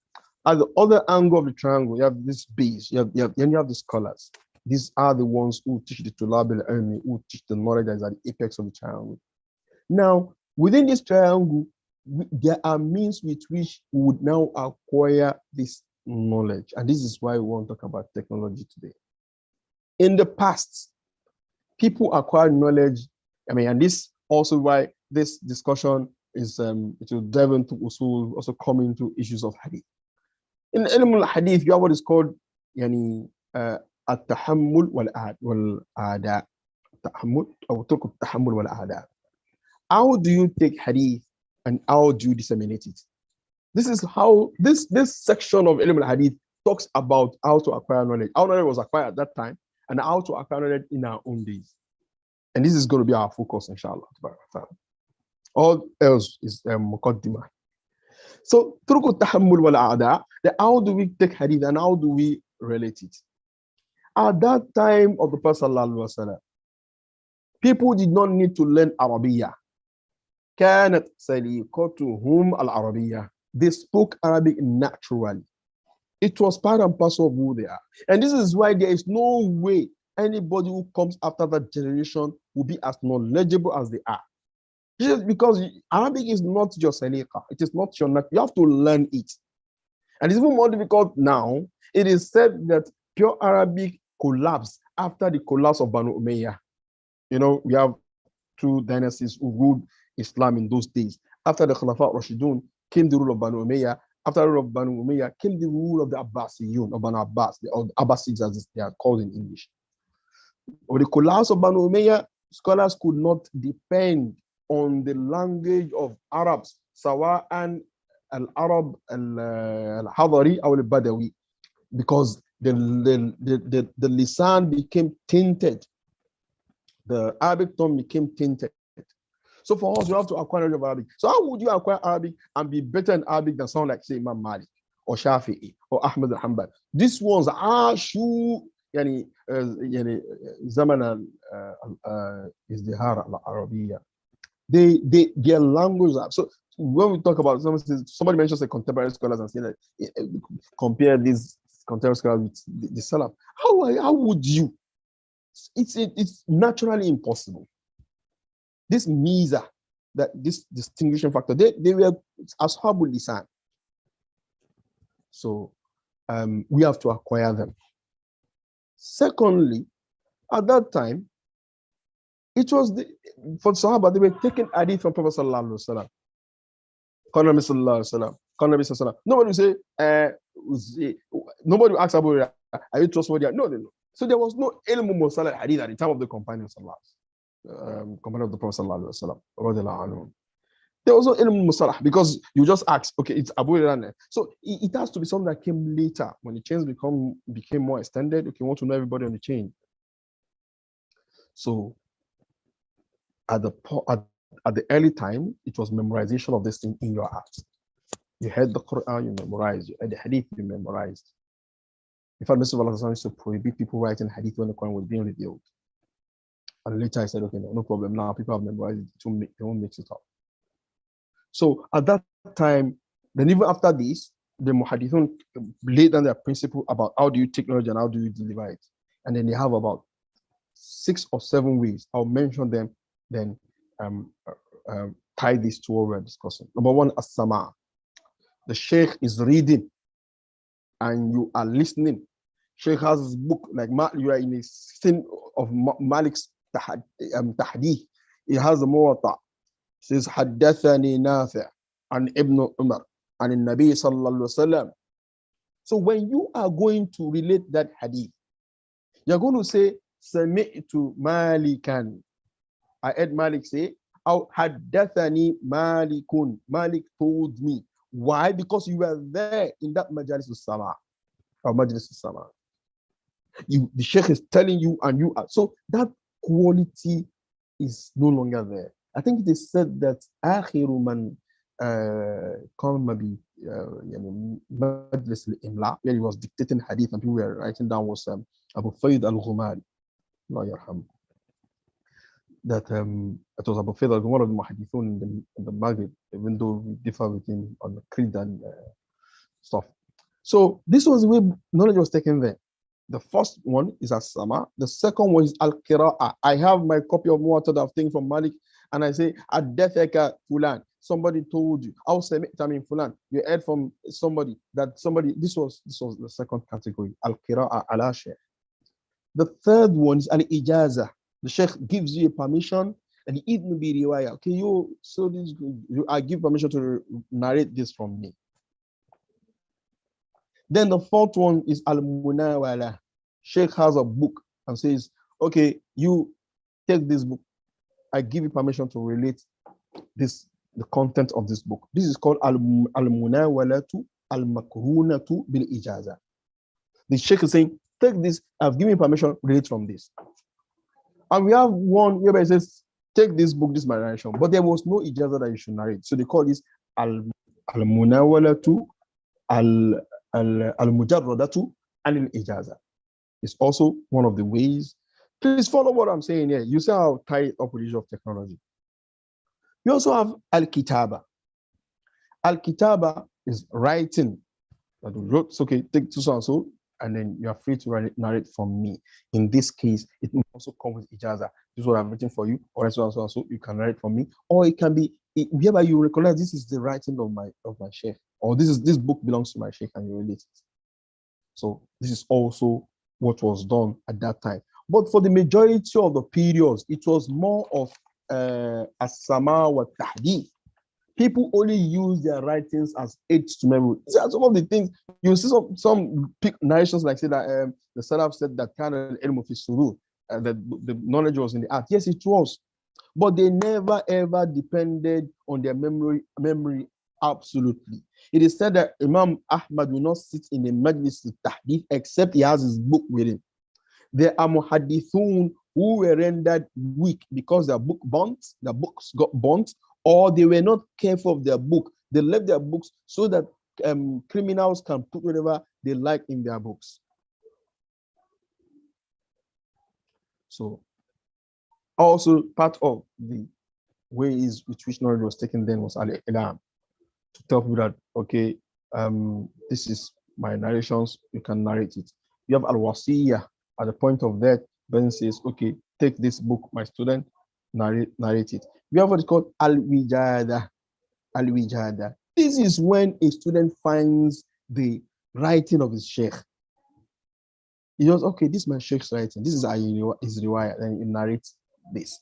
At the other angle of the triangle, you have this base, you have the scholars. These are the ones who teach the tulab al-ilmi, who teach the knowledge that is at the apex of the triangle. Now, within this triangle, there are means with which we would now acquire this knowledge. And this is why we want to talk about technology today. In the past, people acquired knowledge. And this also why this discussion is, it will delve into usul, also come into issues of hadith. In ilm al-hadith, you have what is called التحمل والأداء. التحمل أو ترك التحمل والأداء. How do you take hadith and how do you disseminate it? This is how this section of Ilm al-Hadith talks about how to acquire knowledge. How knowledge was acquired at that time, and how to acquire knowledge in our own days. And this is going to be our focus, inshallah. All else is muqaddimah. So, turku tahammul wal a'da, how do we take hadith and how do we relate it? At that time of the Prophet sallallahu alaihi wasallam, people did not need to learn Arabiya. كانت سليقتهم العربية. They spoke Arabic naturally. It was part and parcel of who they are. And this is why there is no way anybody who comes after that generation will be as knowledgeable as they are. Just because Arabic is not your saliqa. It is not your, you have to learn it. And it's even more difficult now. It is said that pure Arabic collapsed after the collapse of Banu Umayyah. You know, we have two dynasties who ruled Islam in those days. After the Khulafa Rashidun came the rule of Banu Umayyah. After the rule of Banu Umayyah came the rule of the Abbasiyun, of Banu Abbas, the Abbasids as they are called in English. With the collapse of Banu Umayyah, scholars could not depend on the language of Arabs, sawa'an al-Arab al-Hadari or al-Badawi, because the lisan became tainted. The Arabic tongue became tainted. So for us, you have to acquire knowledge of Arabic. So how would you acquire Arabic and be better in Arabic than someone like, say, Imam Malik or Shafi'i or Ahmad al-Hanbal? These ones are zaman al-izdihar al-Arabiya. Their language. So when we talk about somebody mentions the contemporary scholars and saying that compare these contemporary scholars with the Salaf. How would you? It's naturally impossible. This miza, that this distinguishing factor, they were ashabul lisan. So we have to acquire them. Secondly, at that time, it was for Sahaba, they were taking hadith from Prophet sallallahu alaihi wasallam. Nobody will say, nobody will ask Abu Hurairah, are you trustworthy? No. So there was no ilm musalah hadith at the time of the companions companion of the Prophet sallallahu alaihi wasallam. There was no ilm musalah because you just ask, okay, it's Abu Hurairah. So it has to be something that came later when the chains became more extended. Okay, you want to know everybody on the chain. So at the early time, it was memorization of this thing in your heart. You heard the Quran, you memorized. You heard the Hadith, you memorized. In fact, Mr. Allah used to prohibit people writing Hadith when the Quran was being revealed. And later I said, okay, no problem. Now people have memorized it. They won't mix it up. So at that time, then even after this, the Muhadithun laid down their principle about how do you take knowledge and how do you deliver it. And then they have about 6 or 7 ways. I'll mention them, then tie this to what we're discussing. Number 1, as-sama'. The Sheikh is reading and you are listening. Sheikh has his book, like you are in a scene of Malik's tahdith. He has a muwatta. Says, Haddathani Nafi' an Ibn Umar and in Nabi sallallahu alaihi wasallam. So when you are going to relate that hadith, you're going to say, Sami'tu Malikan. I heard Malik say, Aw Haddathani Malikun. Malik told me. Why? Because you were there in that Majlis al-Sama' or Majlis al-Sama'. The Sheikh is telling you and you are. So that quality is no longer there. I think it is said that آخر من قام بمجلس الإملاء, when he was dictating hadith and people were writing down, was Abu Fayd al-Ghumari. Allah yarham. That it was Abu Fayd al-Ghumari, one of the muhadithun in the Maghrib, even though we differ with him on the creed and stuff. So this was the way knowledge was taken there. The first one is as-sama. The second one is al-qira'ah. I have my copy of Muwatta that I've taken from Malik, and I say, Ad-dathaka fulan. Somebody told you. I'll say, fulan. You heard from somebody that somebody. This was the second category. Al-qira'ah ala shaykh. The third one is al-ijaza. The sheikh gives you a permission, and it will be riwayah. Okay, I give permission to narrate this from me. Then the fourth one is al-munawala. Sheikh has a book and says, okay, you take this book. I give you permission to relate this the content of this book. This is called Al-Munawalatu Al-Makrunatu Bil-Ijaza. The Sheikh is saying, take this, I've given you permission, read it from this. And we have one where it says, take this book, this is my narration, but there was no ijaza that you should narrate. So they call this Al-Munawalatu Al-Mujarradatu Al-Ijaza. It's also one of the ways. Please follow what I'm saying here. You see how tie it up with the issue of technology. You also have Al-Kitaba. Al-Kitaba is writing. That wrote, okay, take so and so, and then you are free to narrate from me. In this case, it may also come with ijaza. This is what I've written for you, or so and so and so, you can narrate from me. Or it can be whereby you recognize this is the writing of my sheikh, or this book belongs to my sheikh, and you relate it. So this is also what was done at that time. But for the majority of the periods, it was more of as-sama wa tahdith. People only use their writings as aids to memory. These are some of the things you see. Some narrations like say that the Salaf said that kana al-ilmu fi surur, that the knowledge was in the heart. Yes, it was, but they never ever depended on their memory absolutely. It is said that Imam Ahmad will not sit in a majlis tahdith except he has his book with him. There are muhaddithun who were rendered weak because their books got burnt, or they were not careful of their book. They left their books so that criminals can put whatever they like in their books. So also part of the ways with which knowledge was taken then was al-ilam, to tell people that, okay, this is my narrations, you can narrate it. You have al-wasiyah. At the point of death, Ben says, okay, take this book, my student, narrate it. We have what is called al-wijada. Al-wijada. This is when a student finds the writing of his sheikh. He goes, okay, this is my sheikh's writing. This is his riwayah, and he narrates this.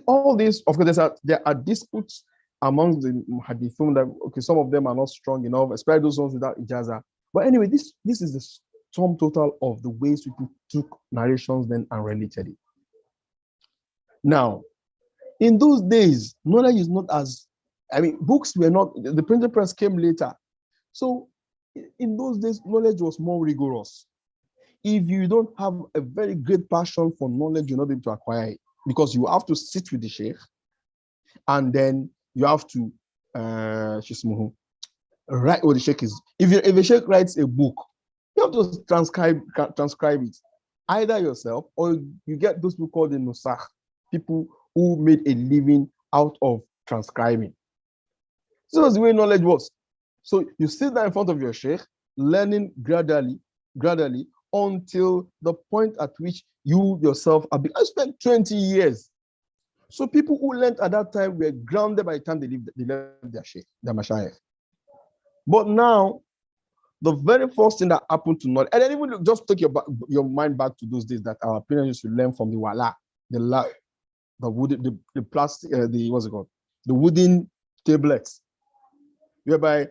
All this, of course, there are disputes among the muhaddithun that, okay, some of them are not strong enough, especially those ones without ijaza. But anyway, this is the sum total of the ways people took narrations then and related it. Now, in those days, knowledge is not as, books were not, the printing press came later. So in those days, knowledge was more rigorous. If you don't have a very great passion for knowledge, you're not able to acquire it, because you have to sit with the sheikh, and then you have to write what the sheikh is. If a sheikh writes a book, you have to transcribe it, either yourself or you get those people called the nusakh, people who made a living out of transcribing. So that's the way knowledge was. So you sit there in front of your sheikh, learning gradually, until the point at which you yourself have been. I spent 20 years. So people who learned at that time were grounded by the time they left their sheikh, their mashayikh. But now, the very first thing that happened to knowledge, and then even just take your mind back to those days that our parents used to learn from the wala, the wood, the plastic, what's it called, the wooden tablets, whereby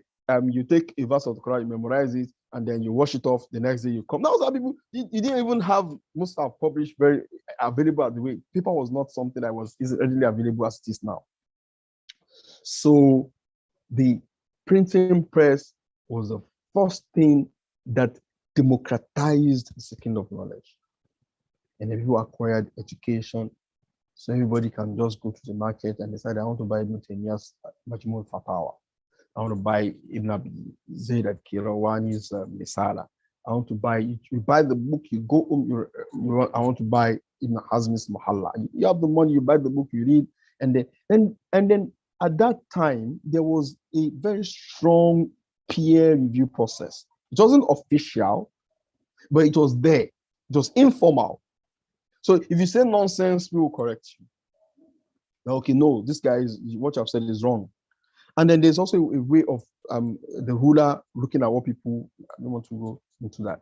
you take a verse of the Quran, you memorize it, and then you wash it off. The next day you come. That was how people. You didn't even have most have published very available at the way. Paper was not something that was readily available as it is now. So the printing press was the first thing that democratized the seeking of knowledge. And then people acquired education, so everybody can just go to the market and decide, I want to buy Ibn Taymiyyah's Majmu' al-Fatawa. I want to buy Ibn Abi Zayd al-Kirawani's Misala. I want to buy, you buy the book, you go home, I want to buy Ibn Hazm's Muhalla. You have the money, you buy the book, you read, and then at that time, there was a very strong peer review process. It wasn't official, but it was there. It was informal. So if you say nonsense, we will correct you. Okay, no, this guy is, what I've said is wrong. And then there's also a way of the ruler looking at what people, I don't want to go into that.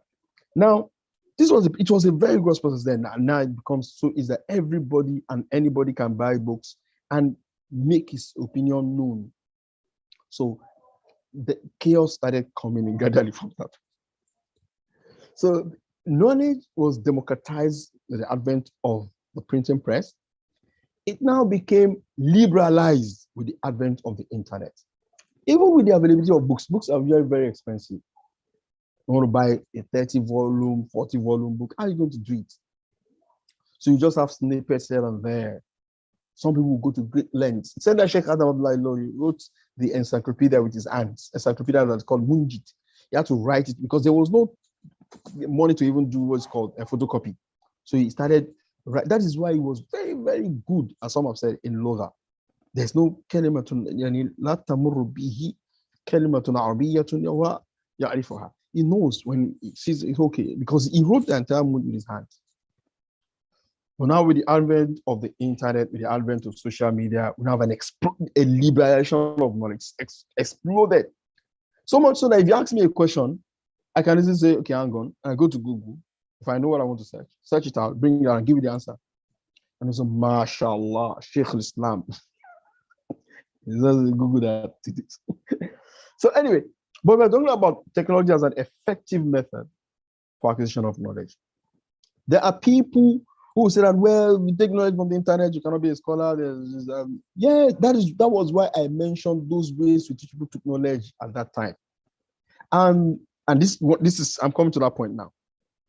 Now, it was a very gross process then. Now it becomes so is that everybody and anybody can buy books and make his opinion known. So the chaos started coming in gradually from that. So knowledge was democratized with the advent of the printing press. It now became liberalized with the advent of the internet. Even with the availability of books, books are very, very expensive. You want to buy a 30 volume, 40 volume book, how are you going to do it? So you just have snippets here and there. Some people will go to great lengths. Said that Sheikh Adam Abdullah wrote the encyclopedia with his hands, encyclopedia that's called Munjit. He had to write it because there was no money to even do what's called a photocopy. So he started, that is why he was very, very good, as some have said, in Lugha. There's no kalimatun, yani, la tamurru bihi kalimatun arabiyyatun ya'rifuha. He knows when he sees it's okay, because he wrote the entire Munjit with his hands. But now with the advent of the internet, with the advent of social media, we have a liberation of knowledge, exploded. So much so that if you ask me a question, I can easily say, okay, hang on, and I go to Google. If I know what I want to search it out, bring it out and give you the answer. And it's a mashallah, Sheikh al-Islam. It's just Google that did it. So anyway, but we're talking about technology as an effective method for acquisition of knowledge. There are people who say that, well, you take knowledge from the internet, you cannot be a scholar. Yeah, that was why I mentioned those ways to teach people to knowledge at that time. And this is, I'm coming to that point now.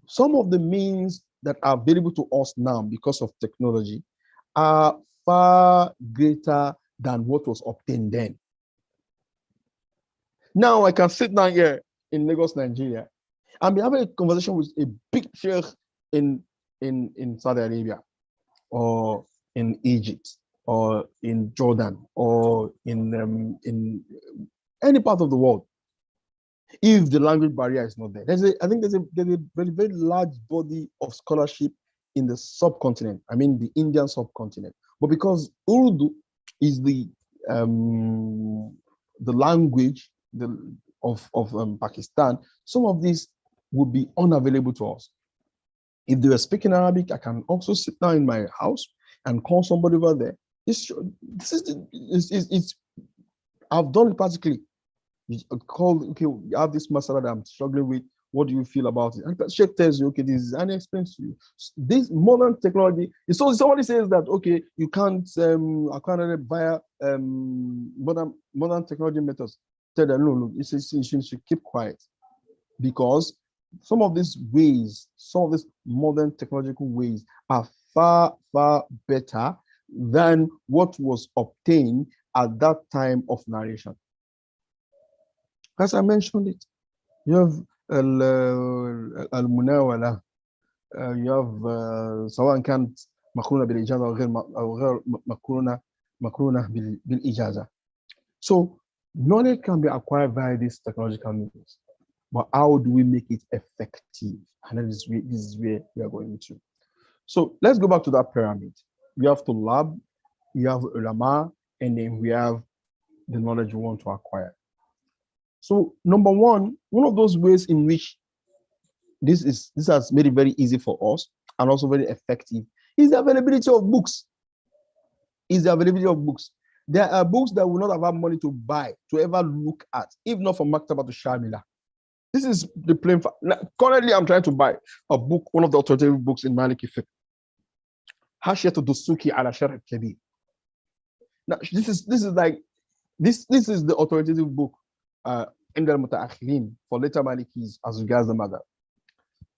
Some of the means that are available to us now because of technology are far greater than what was obtained then. Now I can sit down here in Lagos, Nigeria, and be having a conversation with a big sheikh in Saudi Arabia, or in Egypt, or in Jordan, or in any part of the world. If the language barrier is not there, I think there's a very, very large body of scholarship in the subcontinent. I mean, the Indian subcontinent. But because Urdu is the language of Pakistan, some of these would be unavailable to us. If they were speaking Arabic, I can also sit down in my house and call somebody over there. I've done it practically. You call, okay, you have this masala that I'm struggling with. What do you feel about it? And the Sheikh tells you, okay, this is, and he explains to you. This modern technology, so somebody says that, okay, you can't acquire it via modern technology methods. Tell them, no, you should keep quiet, because some of these ways, some of these modern technological ways are far, far better than what was obtained at that time of narration. As I mentioned it, you have al-munawala, you have سواء كانت مقرونة بالإجازة أو غير مقرونة بالإجازة. So knowledge can be acquired via these technological means, but how do we make it effective? And this is where we are going to. So let's go back to that pyramid. We have Tulab, we have ulama, and then we have the knowledge we want to acquire. So number one of those ways in which this has made it very easy for us and also very effective is the availability of books. There are books that will not have money to buy, to ever look at, if not from Maktaba to Shamila. This is the plain fact. Currently, I'm trying to buy a book, one of the authoritative books in Maliki Fiqh. Hashiyatu Dusuki ala Sharh al-Kabir. Now, this is the authoritative book in the Muta'akhirin for later Malikis as regards the mother.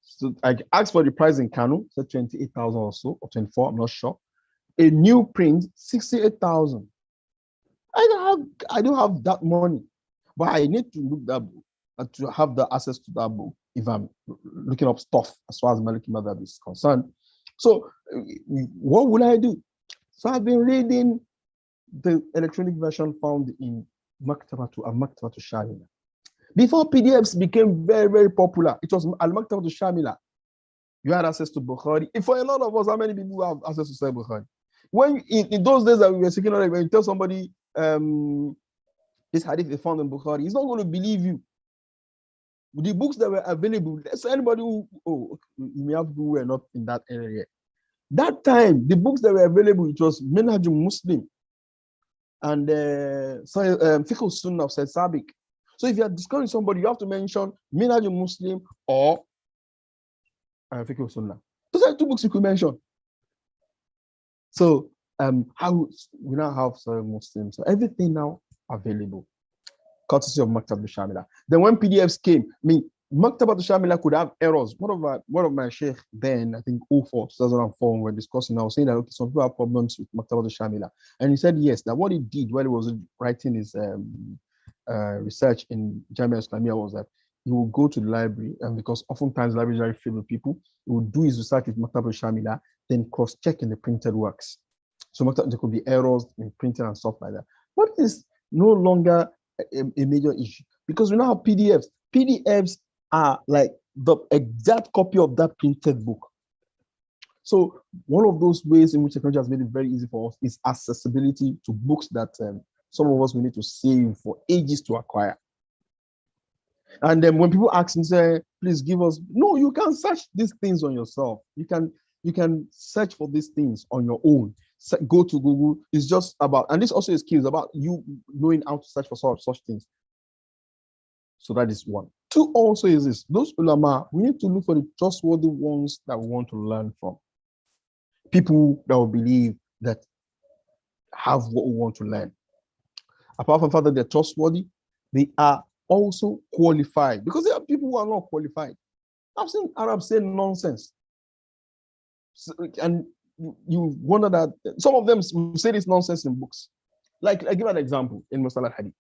So I asked for the price in Kano, so 28,000 or so, or 24, I'm not sure. A new print, 68,000. I don't have that money, but I need to look that book and to have the access to that book if I'm looking up stuff as far as Maliki Madhab is concerned. So what will I do? So I've been reading the electronic version found in Maktaba to Shamila. Before PDFs became very, very popular, it was Al-Maktaba to Shamila. You had access to Bukhari. And for a lot of us, how many people have access to Sahih Bukhari? When in those days that we were speaking, when you tell somebody this hadith is found in Bukhari, he's not going to believe you. The books that were available, there's anybody who, you may have people who were not in that area. That time, the books that were available, it was Minhajul Muslim and Fiqh Sunnah of Said Sabiq. So if you are discovering somebody, you have to mention Minhajul Muslim or Fiqh Sunnah. Those are two books you could mention. So how we now have some Muslims, so everything now available, courtesy of Maktab al-Shamila. Then when PDFs came, I mean, Maktab al-Shamila could have errors. One of my sheikh then, I think 2004, we were discussing, I was saying that okay, some people have problems with Maktab al-Shamila. And he said yes, that what he did while he was writing his research in Jamia Islamia was that he would go to the library, and because oftentimes libraries are filled with people, he would do his research with Maktab al-Shamila, then cross-check in the printed works. So there could be errors in printing and stuff like that. But it's no longer a major issue because we now have PDFs. PDFs are like the exact copy of that printed book. So one of those ways in which technology has made it very easy for us is accessibility to books that some of us will need to save for ages to acquire. And then when people ask me, say, please give us, no, you can search these things on yourself. You can search for these things on your own. Go to Google. It's just about, and this also is key, it's about you knowing how to search for such things. So that is one. Two also is this, those ulama, we need to look for the trustworthy ones that we want to learn from. People that will believe that have what we want to learn. Apart from the fact that they're trustworthy, they are also qualified, because there are people who are not qualified. I've seen Arabs say nonsense. And you wonder that some of them say this nonsense in books. Like, I give an example in Mustalah Hadith.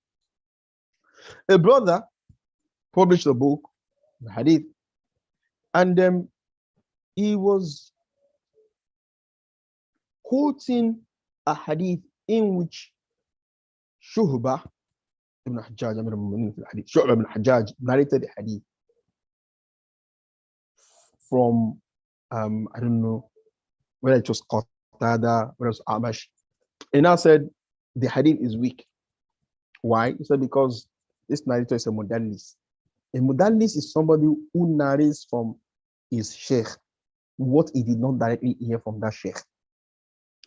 A brother published a book, the Hadith, and he was quoting a Hadith in which Shu'bah ibn Hajjaj, Shu'bah ibn Hajjaj narrated the Hadith from, I don't know, whether it was Qatada, whether it was Amash. And now said the Hadith is weak. Why? He said because this narrator is a mudallis. A mudallis is somebody who narrates from his sheikh what he did not directly hear from that sheikh.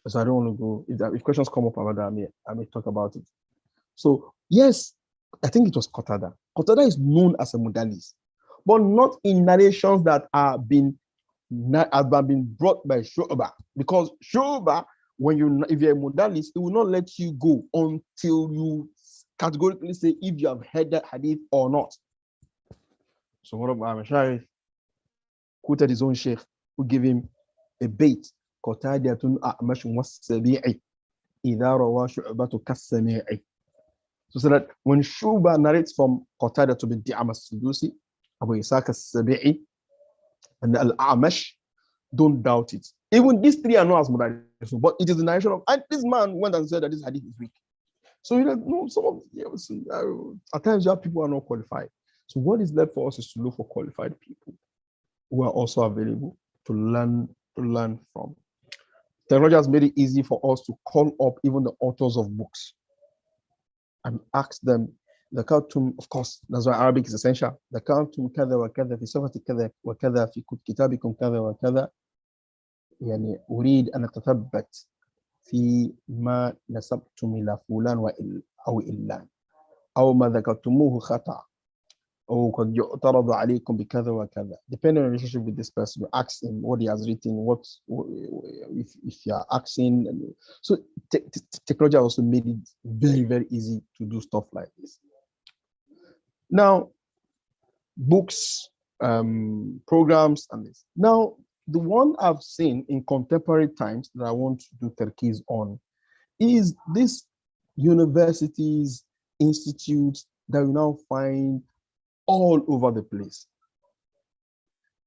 So I don't want to go, if questions come up about that, I may talk about it. So yes, I think it was Qatada. Qatada is known as a mudallis, but not in narrations that have been brought by Shu'bah. Because Shu'bah, if you're a mudallis, it will not let you go until you categorically say if you have heard that hadith or not. So one of my mashayikh quoted his own sheikh, who gave him a bait. Qatadatun a'mash was-sabi'i idha rawa Shu'batu kas-sami'i. So that when Shu'bah narrates from Qatada to bin Di'am as-Sudusi, Abu Ishaq as-Sabi'i, and Al-A'mash, don't doubt it. Even these three are not as mudallis, but it is the narration of, and this man went and said that this hadith is weak. So no, some of at times you have people who are not qualified. So what is left for us is to look for qualified people who are also available to learn from. Technology has made it easy for us to call up even the authors of books and ask them. ذكرتم, of course, that's why Arabic is essential. ذكرتم كذا وكذا في صفة كذا وكذا في كتابكم كذا وكذا. يعني أريد أن أتثبت في ما نسبتم إلى فلان أو إلا أو ما ذكرتموه خطأ أو قد يعترض عليكم بكذا وكذا. Depending on the relationship with this person, you ask him what he has written, if you are asking. So technology also made it very, very easy to do stuff like this. Now, books, programs, and this. Now, the one I've seen in contemporary times that I want to do terkiz on is this universities, institutes that we now find all over the place.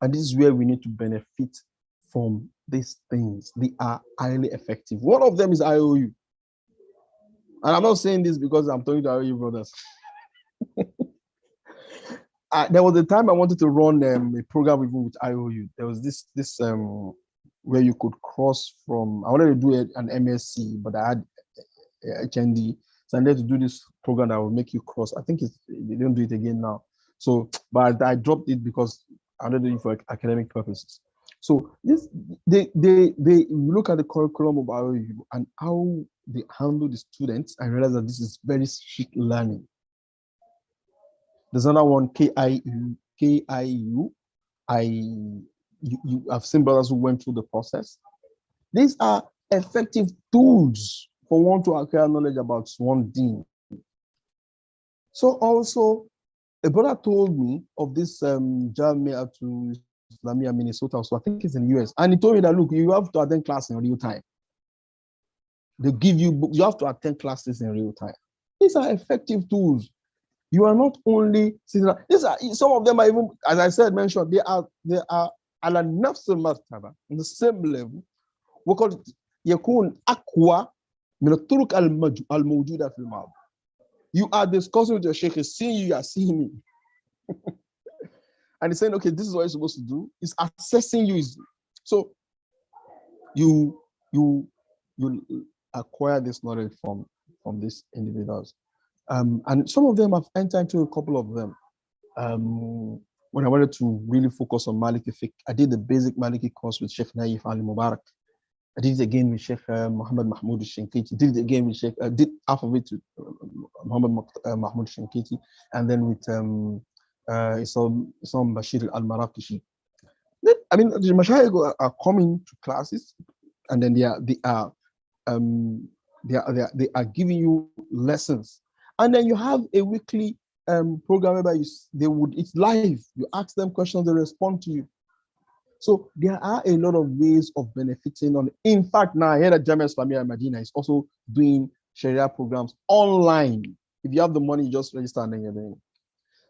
And this is where we need to benefit from these things. They are highly effective. One of them is IOU. And I'm not saying this because I'm talking to IOU brothers. There was a time I wanted to run a program with IOU. There was this where you could cross from, I wanted to do an MSc, but I had HND. So I needed to do this program that will make you cross. I think they don't do it again now. So, but I dropped it because I wanted to do it for academic purposes. So they look at the curriculum of IOU and how they handle the students and realize that this is very strict learning. There's another one, KIU. I've seen brothers who went through the process. These are effective tools for one to acquire knowledge about one deen. So also, a brother told me of this Jamia to Islamia, Minnesota, so I think it's in the US. And he told me that, look, you have to attend class in real time. They give you, you have to attend classes in real time. These are effective tools. You are not only, these are, some of them are even, as I said, mentioned, they are ala nafs al-martaba, on the same level. We call it يكون أقوى من الطرق الموجودة في الماضي. You are discussing with your sheikh, he's seeing you, you are seeing me. And he's saying, okay, this is what you're supposed to do. He's assessing you. So you acquire this knowledge from these individuals. And some of them have entered into a couple of them. When I wanted to really focus on Maliki fiqh, I did the basic Maliki course with Sheikh Naif Ali Mubarak. I did it again with Sheikh Muhammad Mahmoud Shinkiti. Did it again with Sheikh, did half of it with Muhammad Mahmoud Shinkiti, and then with Isam Bashir al-Maraqishi. I mean, the Mashayikh are coming to classes, and then they are giving you lessons, and then you have a weekly program whereby it's live. You ask them questions, they respond to you. So there are a lot of ways of benefiting on. In fact, now here at Jamia Islamia Medina is also doing Sharia programs online. If you have the money, just register and then you're doing it.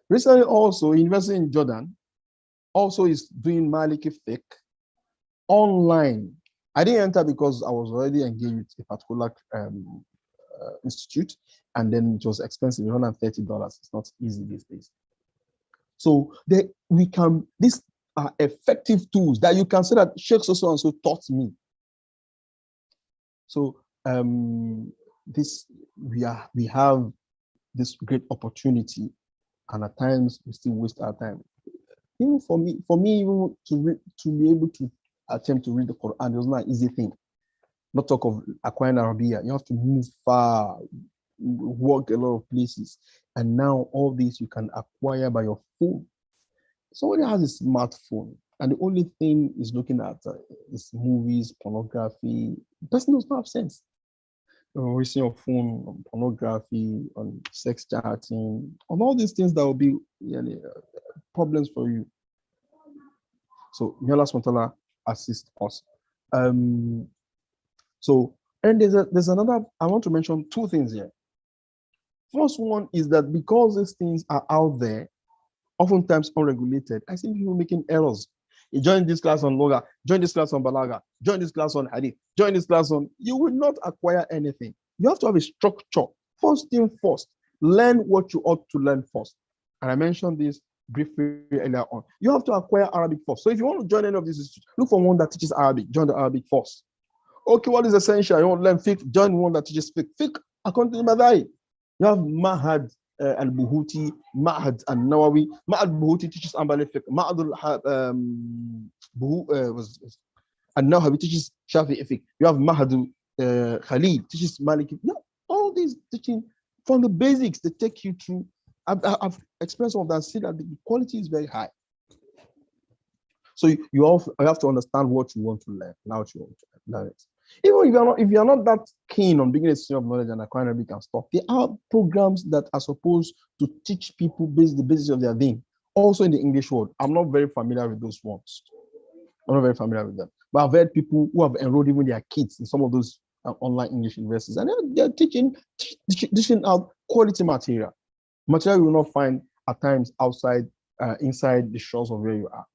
Recently, also University in Jordan also is doing Maliki fiqh online. I didn't enter because I was already engaged with a particular institute, and then it was expensive, $130. It's not easy these days. So these are effective tools that you can say that Sheikh so and so taught me. So we have this great opportunity, and at times we still waste our time. Even for me, even to be able to attempt to read the Quran, it was not an easy thing. Not talk of acquiring Arabic. You have to move far, work a lot of places, and now all this you can acquire by your phone. Somebody has a smartphone, and the only thing is looking at is movies, pornography. The person does not have sense. Wasting your phone on pornography, on sex chatting, on all these things that will be problems for you. So may Allah subhanahu wa ta'ala assist us. So, and there's another, I want to mention two things here. First one is that because these things are out there, oftentimes unregulated, I see people making errors. You join this class on Loga, join this class on Balaga, join this class on Hadith, join this class on, you will not acquire anything. You have to have a structure. First thing first, learn what you ought to learn first. And I mentioned this briefly earlier on. You have to acquire Arabic first. So if you want to join any of these institutes, look for one that teaches Arabic, join the Arabic first. Okay, what is essential? You want to learn fiqh, join one that teaches fiqh. Fiqh, according to the Madai. You have Mahad al-Buhuti, Ma'had al-Nawawi. Ma'had al-Buhuti teaches Ambali fiqh. Ma'had al-Nawawi teaches Shafi'i fiqh. You have Mahad Khalid teaches Maliki. Yeah, all these teaching from the basics, they take you through. I've experienced some of that, see that the quality is very high. So you have to understand what you want to learn, and how you want to learn it. Even if you're not that keen on being a student of knowledge and acquiring Arabic and stuff, there are programs that are supposed to teach people the basis of their deen. Also in the English world, I'm not very familiar with those ones. I'm not very familiar with them. But I've heard people who have enrolled even their kids in some of those online English universities, and they're dishing out quality material you will not find at times inside the shores of where you are.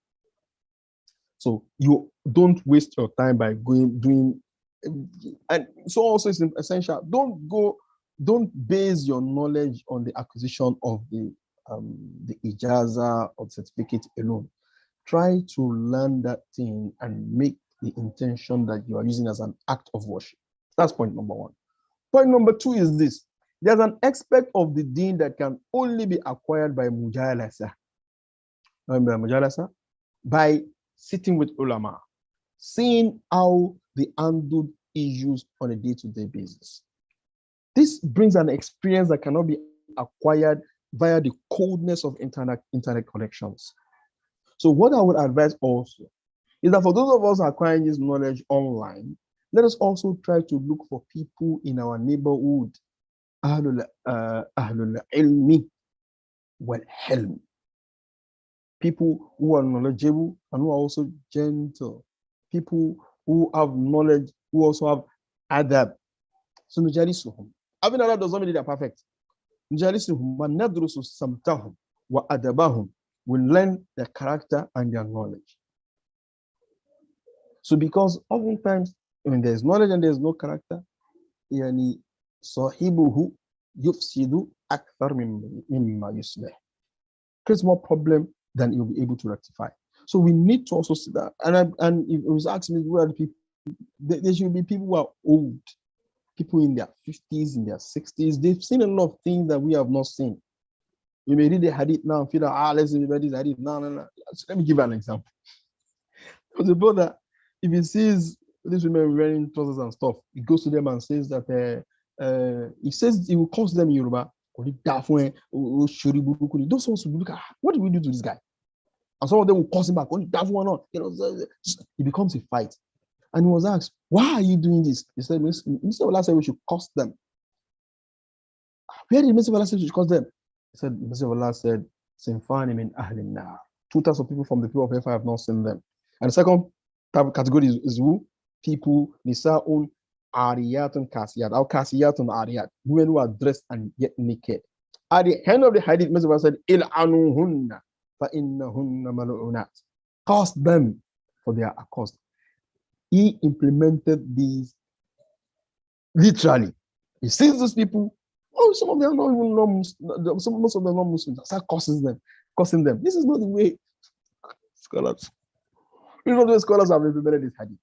So you don't waste your time by doing, and so also it's essential. Don't base your knowledge on the acquisition of the ijaza or certificate alone. Try to learn that thing and make the intention that you are using as an act of worship. That's point number one. Point number two is this. There's an aspect of the deen that can only be acquired by mujalasa. Remember mujalasa? By sitting with ulama, seeing how they handle issues on a day-to-day basis. This brings an experience that cannot be acquired via the coldness of internet connections. So what I would advise also is that for those of us acquiring this knowledge online, Let us also try to look for people in our neighborhood, ahlul ilmi wal hilm, people who are knowledgeable and who are also gentle, people who have knowledge, who also have adab. So nujalisuhum. Having adab does not mean they are perfect. Nujalisuhum wa nadrusu samtahum wa adabahum. We learn their character and their knowledge. So because oftentimes when there's knowledge and there's no character, yani sahibuhu yufsidu akthar mimma yuslih. Creates more problem than you'll be able to rectify. So we need to also see that. And if it was asking me, where are the people? There should be people who are old, people in their 50s, in their 60s. They've seen a lot of things that we have not seen. You may read the hadith now and feel like, let's read this hadith. No. So let me give an example. There's a brother, if he sees these women wearing trousers and stuff, he goes to them and says that he says he will curse them in Yoruba. Those ones will look at, what did we do to this guy? And some of them will curse him back. It becomes a fight. And he was asked, why are you doing this? He said, Mr. Allah said we should curse them. Where did Mr. Allah say we should curse them? He said, Mr. Allah said, Sinfani min ahlin nar. 2 types of people from the people of hellfire have not seen them. And the second type of category is who? People, nisa'un ariyatun kasiyat, or kasiyatun ariyat, women who are dressed and yet naked. At the end of the hadith, Mr. Allah said, il'anuhunna fa'innahunna mal'unat. Curse them, for they are accursed. He implemented these literally. He sees these people. Some of them are not even most of them are not Muslims. Start cursing them. This is not the way scholars. You know the scholars have implemented this hadith.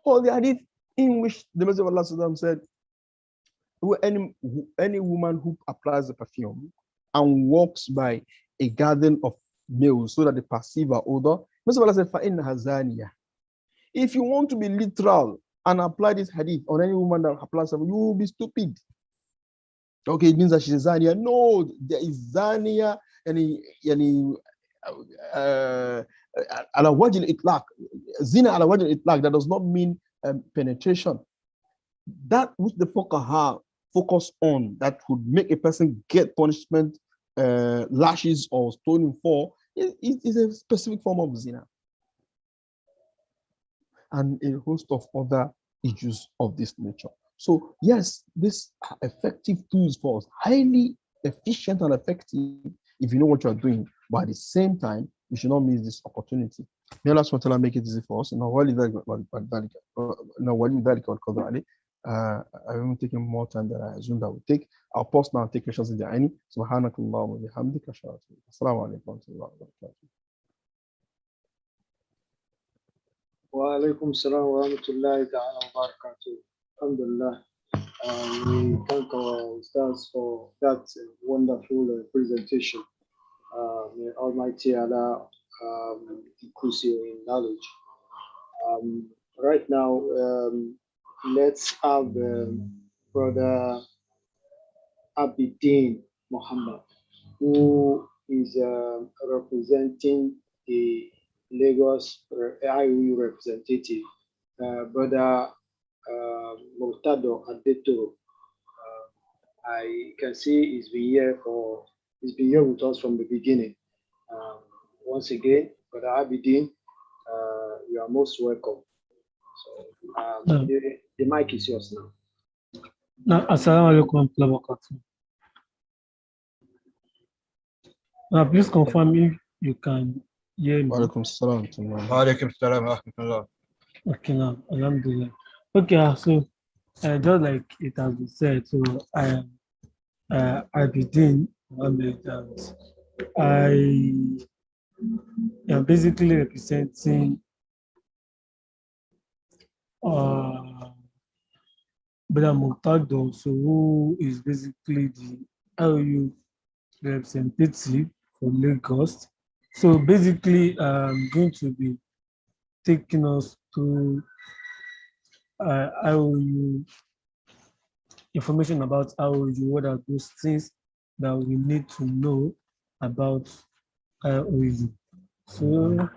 Or the hadith in which the Messenger of Allah said, any woman who applies the perfume and walks by a garden of males so that they perceive her odor, Messenger of Allah said, فَإِنَّهَا زَانِيَةٌ. If you want to be literal and apply this hadith on any woman that applies it, you will be stupid. Okay, it means that she's Zania. No, there is Zania and ala wajh al-itlaq. Zina ala wajh al-itlaq, that does not mean penetration. That which the fuqaha focus on that would make a person get punishment, lashes or stoning for, is a specific form of zina. And a host of other issues of this nature. So yes, these are effective tools for us, highly efficient and effective if you know what you are doing. But at the same time, we should not miss this opportunity. May Allah subhanahu wa ta'ala make it easy for us. I haven't taken more time than I assumed I would take. I'll pause now and take questions in the any. Subhanakallah wa bihamdika. Assalamu alaikum wa rahmatullahi wa barakatuh. Wa alaikum salam wa rahmatullahi ta'ala wa barakatuh. Alhamdulillah. We thank our Ustadh for that wonderful presentation. May Almighty Allah increase you in knowledge. Right now, let's have Brother Abidin Muhammad, who is representing the Lagos IOU representative, Brother Murtado Adetoro. I can see he's been here with us from the beginning. Once again, Brother Abidin, you are most welcome. So the mic is yours now. Assalamu alaikum wa rahmatullahi. Please confirm if you can hear me. Wa alaikum salam. Wa alaikum salam wa rahmatullah. Okay, now, alhamdulillah. Okay, so just like it has been said, so I am Abidin Mohammed, and I am basically representing Brother Murtado, so who is basically the LU representative for Lagos. So basically, I'm going to be taking us to IOU information about IOU. What are those things that we need to know about IOU? So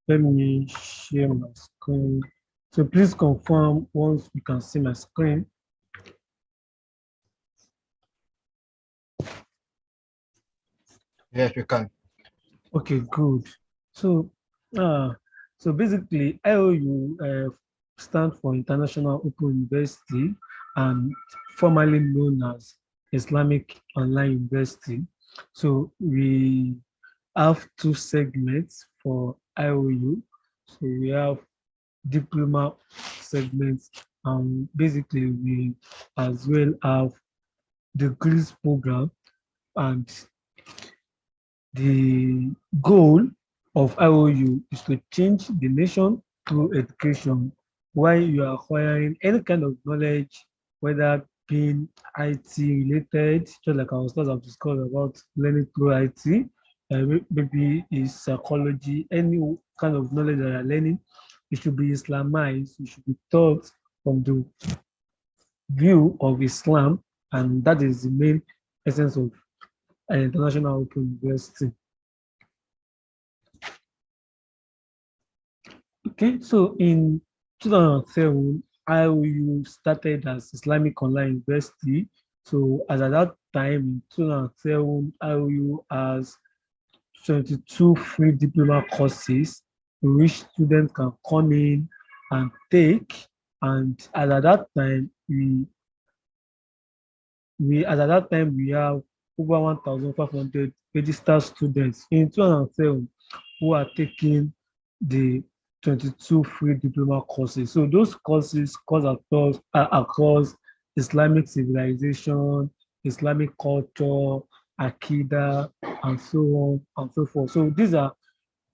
let me share my screen. So please confirm once you can see my screen. Yes, we can. Okay, good. So, uh, so basically, IOU stand for International Open University and formerly known as Islamic Online University. So we have two segments for IOU. So we have diploma segments, and basically we as well have degrees program, and the goal of IOU is to change the nation through education while you are acquiring any kind of knowledge, whether being IT related, just like our stars have discussed about learning through IT, maybe is psychology, any kind of knowledge that you're learning, it should be Islamized, it should be taught from the view of Islam, and that is the main essence of an international open university. Okay, so in 2007, IOU started as Islamic Online University. So as at that time, in 2007, IOU has 22 free diploma courses which students can come in and take. And as at that time, we have over 1,500 registered students in 2007 who are taking the 22 free diploma courses. So those courses course across Islamic civilization, Islamic culture, Akida, and so on and so forth. So these are,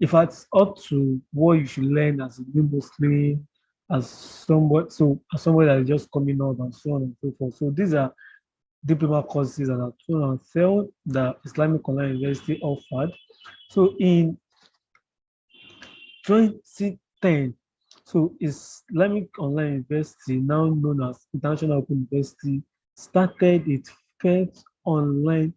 if it's up to what you should learn as a new Muslim, as somebody that is just coming up, and so on and so forth. So these are diploma courses that are 207 that Islamic Online University offered. So in 2010, so Islamic Online University, now known as International Open University, started its first online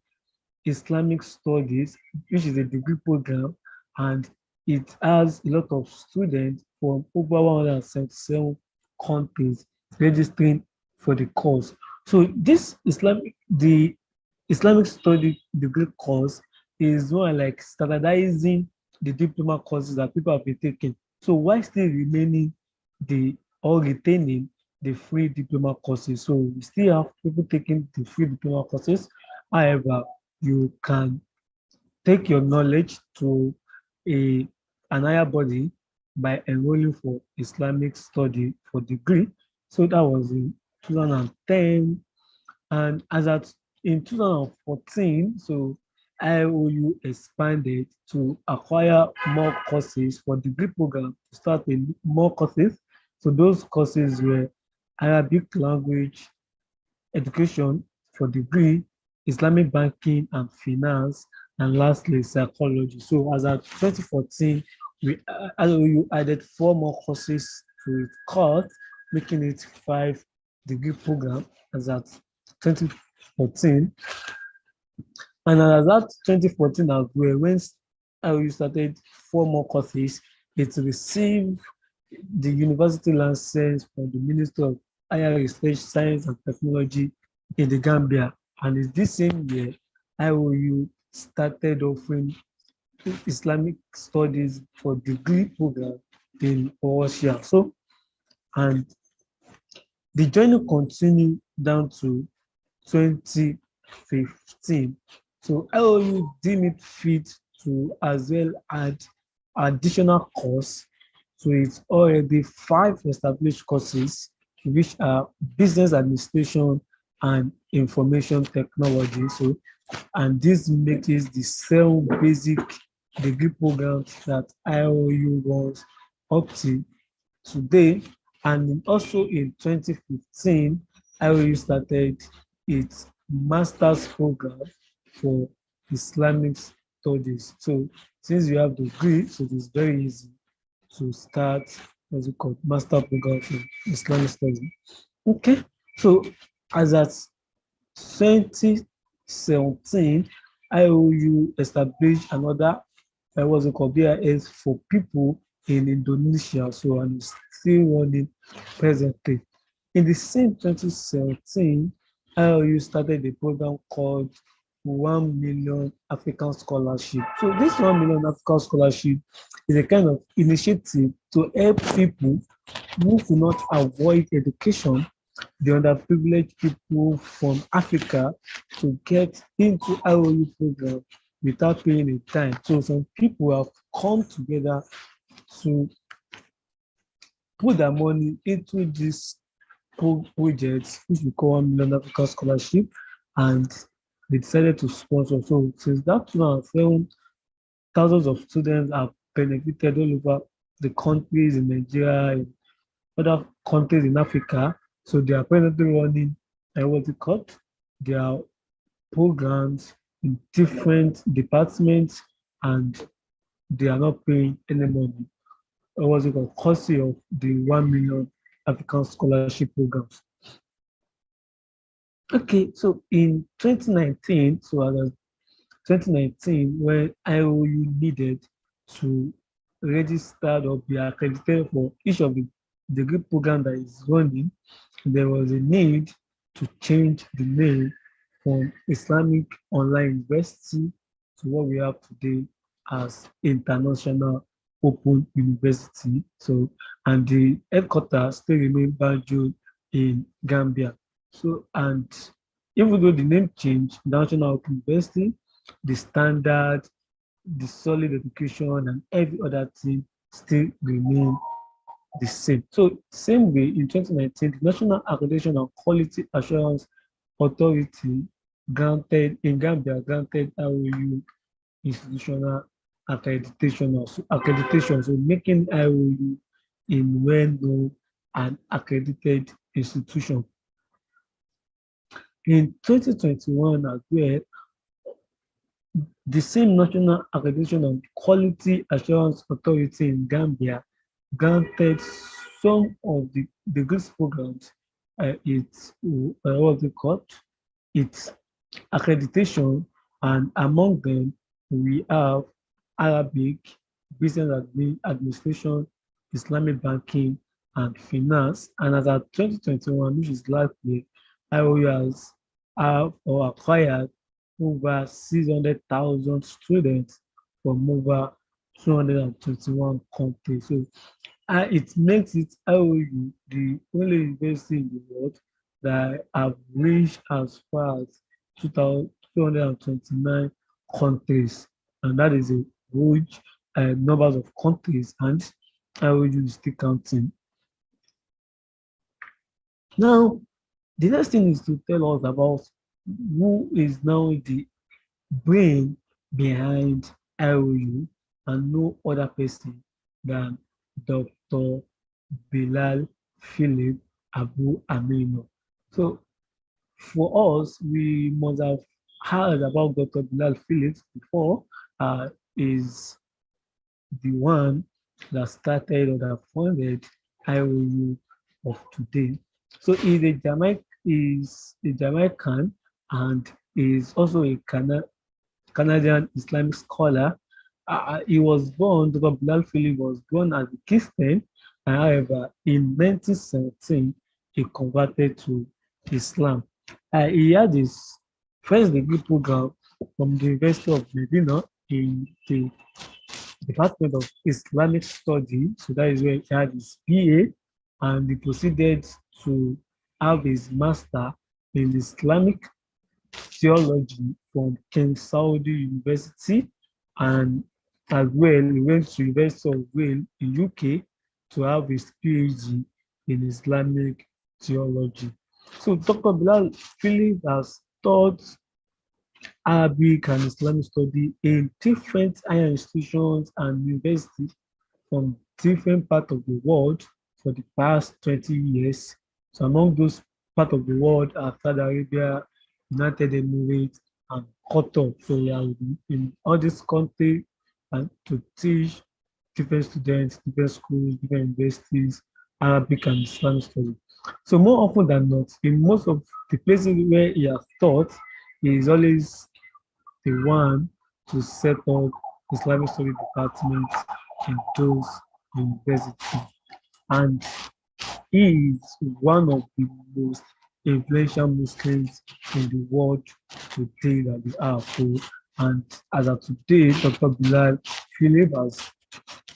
Islamic Studies, which is a degree program, and it has a lot of students from over 177 countries registering for the course. So the Islamic study degree course is more like standardizing the diploma courses that people have been taking. So while still remaining or retaining the free diploma courses. So we still have people taking the free diploma courses. However, you can take your knowledge to an higher body by enrolling for Islamic study for degree. So that was in 2010. And in 2014, so IOU expanded to acquire more courses for degree program to start with more courses. So those courses were Arabic language education for degree, Islamic banking and finance, and lastly, psychology. So as at 2014, IOU added 4 more courses to its course, making it 5 degree program as at 2014. And as at 2014 as well, when IOU started 4 more courses, it received the university license from the Ministry of Higher Research, Science and Technology in the Gambia. And in this same year, IOU started offering Islamic studies for degree program in Russia. So, and the journey continued down to 2015. So IOU deemed it fit to as well add additional course to its already 5 established courses, which are business administration and information technology. So, and this makes it the 7 basic degree programs that IOU runs up to today. And also in 2015, IOU started its master's program for Islamic studies. So since you have the degree, so it is very easy to start what's it called, master program for Islamic studies. Okay, so as at 2017, IOU established another what's it called BIS for people in Indonesia. So, and still running presently. In the same 2017, IOU started a program called 1 Million African Scholarship. So this 1 Million African Scholarship is a kind of initiative to help people who could not avoid education, the underprivileged people from Africa, to get into IOU program without paying a dime. So some people have come together to put their money into this project, which we call 1 Million African Scholarship, and they decided to sponsor. So since that 2007, thousands of students have benefited all over the countries in Nigeria and other countries in Africa. So they are presently running what's it called? Their programs in different departments, and they are not paying any money. What's it called? Courtesy of the 1 Million African Scholarship programs. Okay, so in 2019, so as 2019, when IOU needed to register or be accredited for each of the degree program that is running, there was a need to change the name from Islamic Online University to what we have today as International Open University. So, and the headquarters still remain Banjul in Gambia. So, and even though the name changed, National Open University, the standard, the solid education, and every other thing still remain the same. So, same way in 2019, the National Accreditation and Quality Assurance Authority granted in Gambia granted IOU institutional accreditation, so making IOU in well-known and accredited institution. In 2021 as well, the same National Accreditation and Quality Assurance Authority in Gambia granted some of the degree programs what's it called? Its accreditation, and among them we have Arabic, Business Administration, Islamic Banking, and Finance. And as of 2021, which is last year, IOU has acquired over 600,000 students from over 221 countries. So it makes it IOU the only university in the world that have reached as far as 229 countries, and that is a huge numbers of countries, and IOU is still counting. Now, the next thing is to tell us about who is now the brain behind IOU, and no other person than Dr. Bilal Philip Abu Aminu. So for us, we must have heard about Dr. Bilal Phillips before. Is the one that started or that founded IOU of today. So he's a Jamaican, and is also a Canadian Islamic scholar. Dr. Bilal Philip was born as a Christian, and however, in 1917, he converted to Islam. He had his first degree program from the University of Medina in the Department of Islamic Studies. So that is where he had his BA, and he proceeded to have his master in Islamic theology from King Saudi University, and as well he went to University of Wales in UK to have his PhD in Islamic theology. So Dr. Bilal Phillips has taught Arabic and Islamic study in different higher institutions and universities from different parts of the world for the past 20 years. So among those parts of the world are Saudi Arabia, United Emirates, and Qatar. So we are in all these countries and to teach different students, different schools, different universities, Arabic and Islamic studies. So more often than not, in most of the places where he has taught, he is always the one to set up Islamic study departments in those universities. and he is one of the most influential Muslims in the world today that we have. So, and as of today, Dr. Bilal Philip has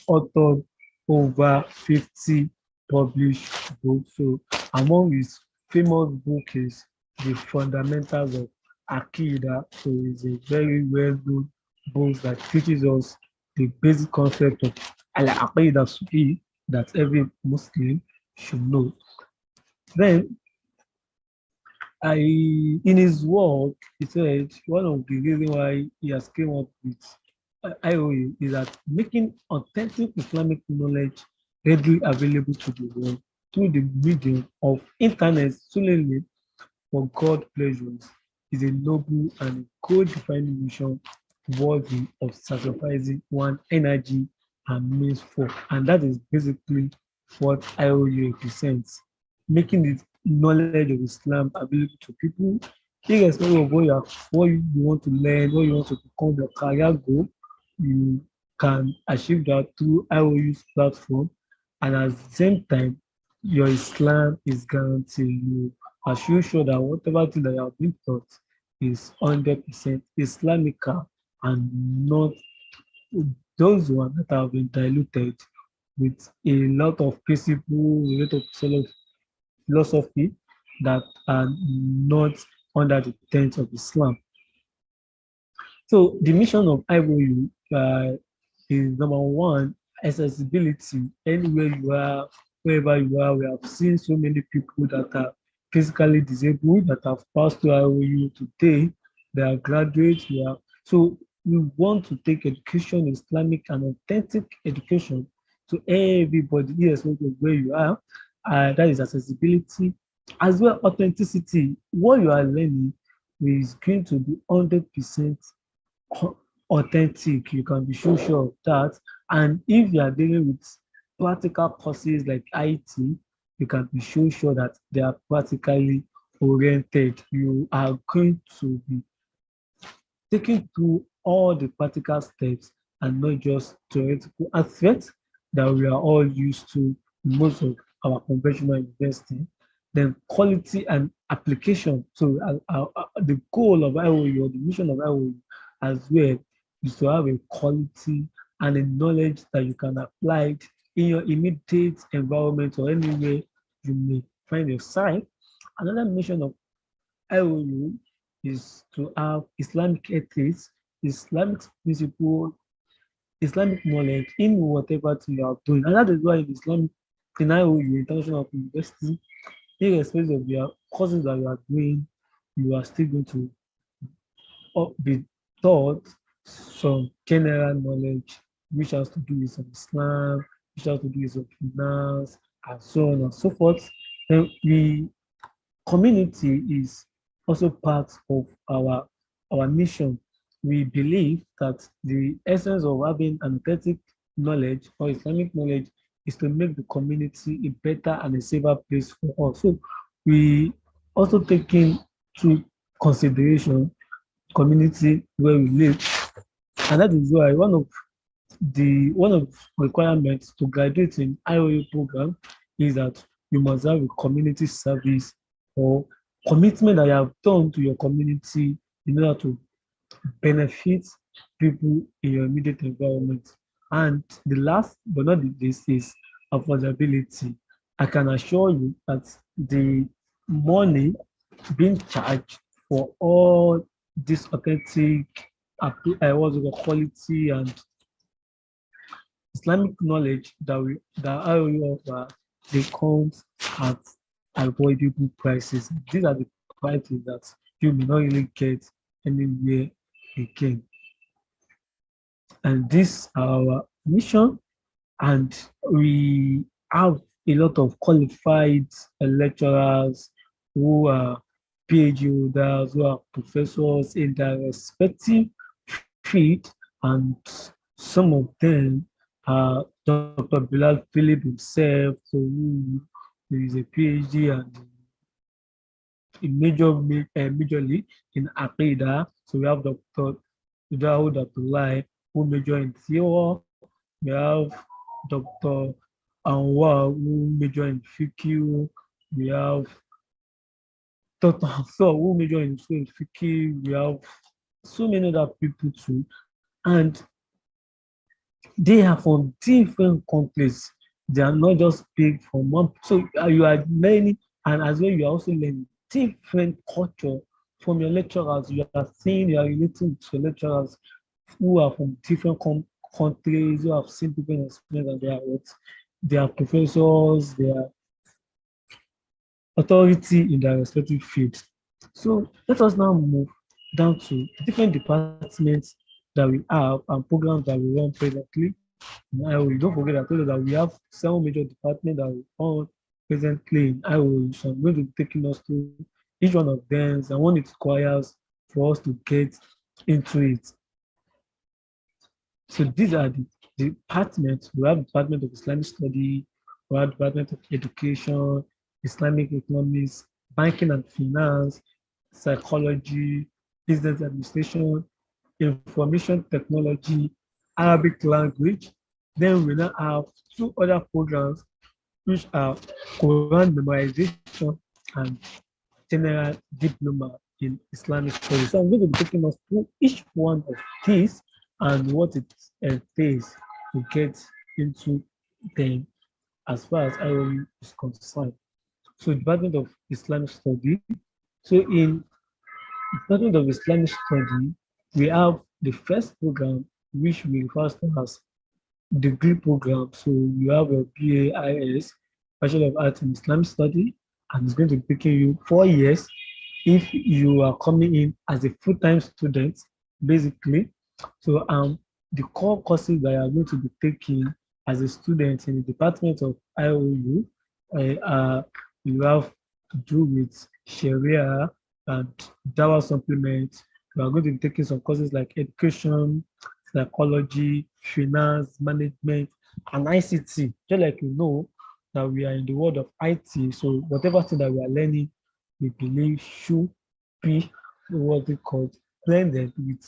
authored over 50 published books. So among his famous book is The Fundamentals of Aqidah. So it's a very well-known book that teaches us the basic concept of Al-Aqidah Sufi that every Muslim should know. Then in his work, he said one of the reasons why he has came up with IOU is that making authentic Islamic knowledge readily available to the world through the medium of internet solely for God pleasures is a noble and God-defined mission worthy of sacrificing one energy and means for. And that is basically what IOU represents, making the knowledge of Islam available to people, irrespective of what you want to learn, what you want to become, your career goal. You can achieve that through IOU's platform, and at the same time, your Islam is guaranteed. You assure sure that whatever thing that you have been taught is 100% Islamic and not those ones that have been diluted with a lot of principle, a lot of philosophy that are not under the tent of Islam. So the mission of IOU is number one, accessibility. Anywhere you are, wherever you are, we have seen so many people that are physically disabled that have passed through IOU today. They are graduates. So we want to take education, Islamic and authentic education to everybody, irrespective of where you are. That is accessibility, as well authenticity. What you are learning is going to be 100% authentic. You can be sure of that. And if you are dealing with practical courses like IT, you can be sure that they are practically oriented. You are going to be taking through all the practical steps and not just theoretical aspects that we are all used to in most of our conventional investing. Then quality and application. So the goal of IOU or the mission of IOU as well is to have a quality and a knowledge that you can apply in your immediate environment or anywhere you may find yourself. Another mission of IOU is to have Islamic ethics, Islamic principle, Islamic knowledge in whatever thing you are doing. And that is why in IOU, International University, irrespective of your courses that you are doing, you are still going to be taught some general knowledge, which has to do with some Islam, which has to do with some finance, and so on and so forth. Then the community is also part of our mission. We believe that the essence of having an authentic knowledge or Islamic knowledge is to make the community a better and a safer place for us. So we also take into consideration community where we live, and that is why one of requirements to graduate in IOU program is that you must have a community service or commitment that you have done to your community in order to benefit people in your immediate environment. And the last but not the least is affordability. I can assure you that the money being charged for all this authentic quality and Islamic knowledge that IOU offer, they come at avoidable prices. These are the prices that you may not really get anywhere again. And this our mission, and we have a lot of qualified lecturers who are PhD holders, who are professors in their respective field, and some of them are Dr. Bilal Philip himself, so who is a PhD and majorly in Aqidah. So we have Dr. Dawood Abdullah, who major in theory. We have Dr. Anwar who major in fiqh. We have Dr. Hafsa who major in fiqh. We have so many other people too, and they are from different countries. They are not just big from one. So you are learning, and as well you are also learning different culture from your lecturers. You are seeing, you are relating to lecturers who are from different countries, who have seen different experience, and they are what? They are professors, they are authority in their respective fields. So let us now move down to different departments that we have and programs that we run presently. Now, we don't forget I told you that we have 7 major departments that we run presently in IOE. So I'm going to be taking us through each one of them and what it requires for us to get into it. So these are the departments. We have Department of Islamic Study, we have Department of Education, Islamic Economics, Banking and Finance, Psychology, Business Administration, Information Technology, Arabic Language. Then we now have 2 other programs which are Quran memorization and General Diploma in Islamic Studies. So I'm going to be taking us through each one of these and what it entails to get into them as far as IOU is concerned. So Department of Islamic Study. So in Department of Islamic Study, we have the first program which we refer to as degree program. So you have a BAIS, Bachelor of Arts in Islamic Study, and it's going to be taking you 4 years if you are coming in as a full-time student, basically. So the core courses that you are going to be taking as a student in the Department of IOU, you have to do with Sharia and Dawa supplements. You are going to be taking some courses like education, psychology, finance, management, and ICT. Just like you know that we are in the world of IT, so whatever thing that we are learning, we believe should be what they call blended with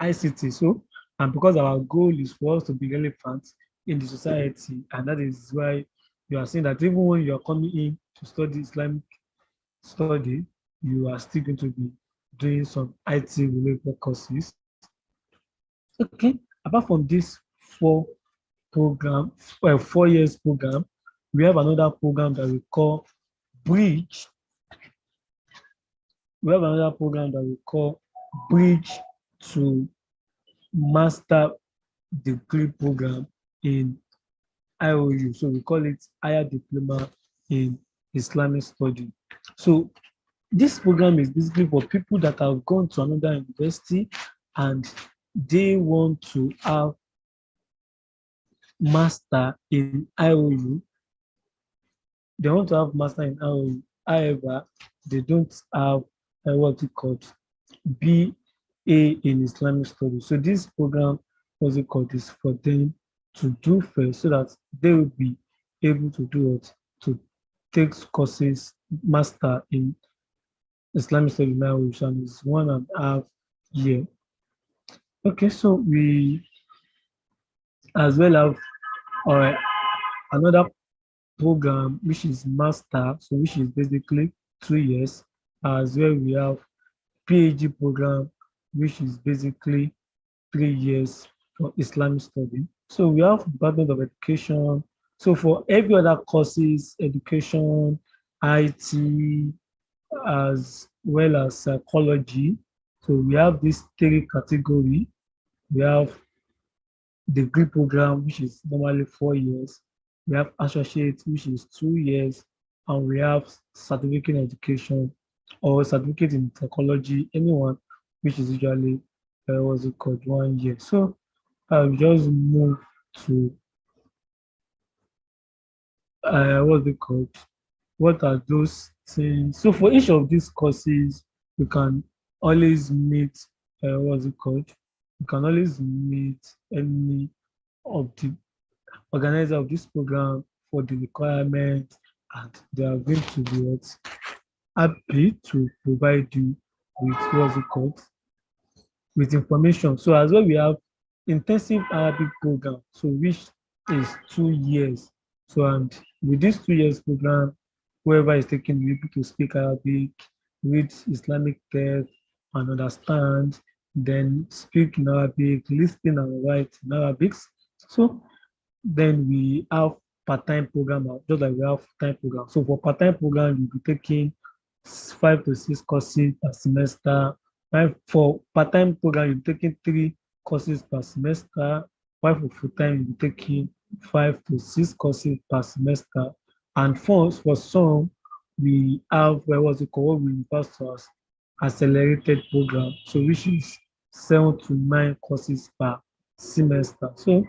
ICT. So, and because our goal is for us to be relevant in the society, and that is why you are seeing that even when you are coming in to study Islamic study, you are still going to be doing some IT related courses. Okay, apart from this 4 years program, we have another program that we call Bridge. We have another program that we call Bridge to Master Degree Program in IOU. So we call it Higher Diploma in Islamic Study. So this program is basically for people that have gone to another university and they want to have master in IOU. They want to have master in IOU. However, they don't have what it called BA in Islamic studies. So this program, what's it called, is for them to do first so that they will be able to do it, to take courses, master in Islamic studies now, which is 1.5 years. Okay, so we as well have another program which is master, so which is basically 2 years. As well, we have PhD program, which is basically 3 years for Islamic study. So we have Department of Education. So for every other courses, education, IT, as well as psychology. So we have these 3 categories. We have degree program, which is normally 4 years. We have associate, which is 2 years, and we have certificate in education or certificate in psychology, anyone, which is usually what's it called, 1 year. So I'll just move to what's it called? What are those things? So for each of these courses, you can always meet what's it called? You can always meet any of the organizer of this program for the requirement, and they are going to be happy to provide you with what's it called, with information. So as well, we have intensive Arabic program, so which is 2 years. So, and with this 2 years program, whoever is taking will be able to speak Arabic, read Islamic text, and understand, then speak in Arabic, listen and write in Arabic. So then we have part-time program, just like we have full-time program. So for part-time program, you'll be taking 5 to 6 courses per semester. For part-time program, you'll be taking 3 courses per semester. While for full-time, you'll be taking 5 to 6 courses per semester. And for some, we have what's it called? What we refer to as accelerated program. So which is 7 to 9 courses per semester. So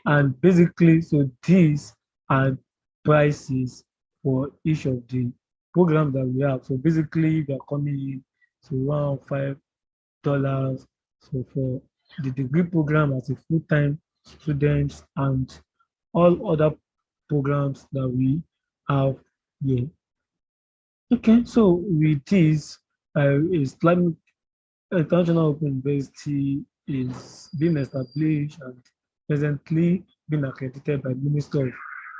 and basically, so these are prices for each of the programs that we have. So basically, they are coming in to around $5. So for the degree program as a full-time student and all other programs that we have here. Okay, so with this, Islamic International Open University is being established and presently being accredited by Minister of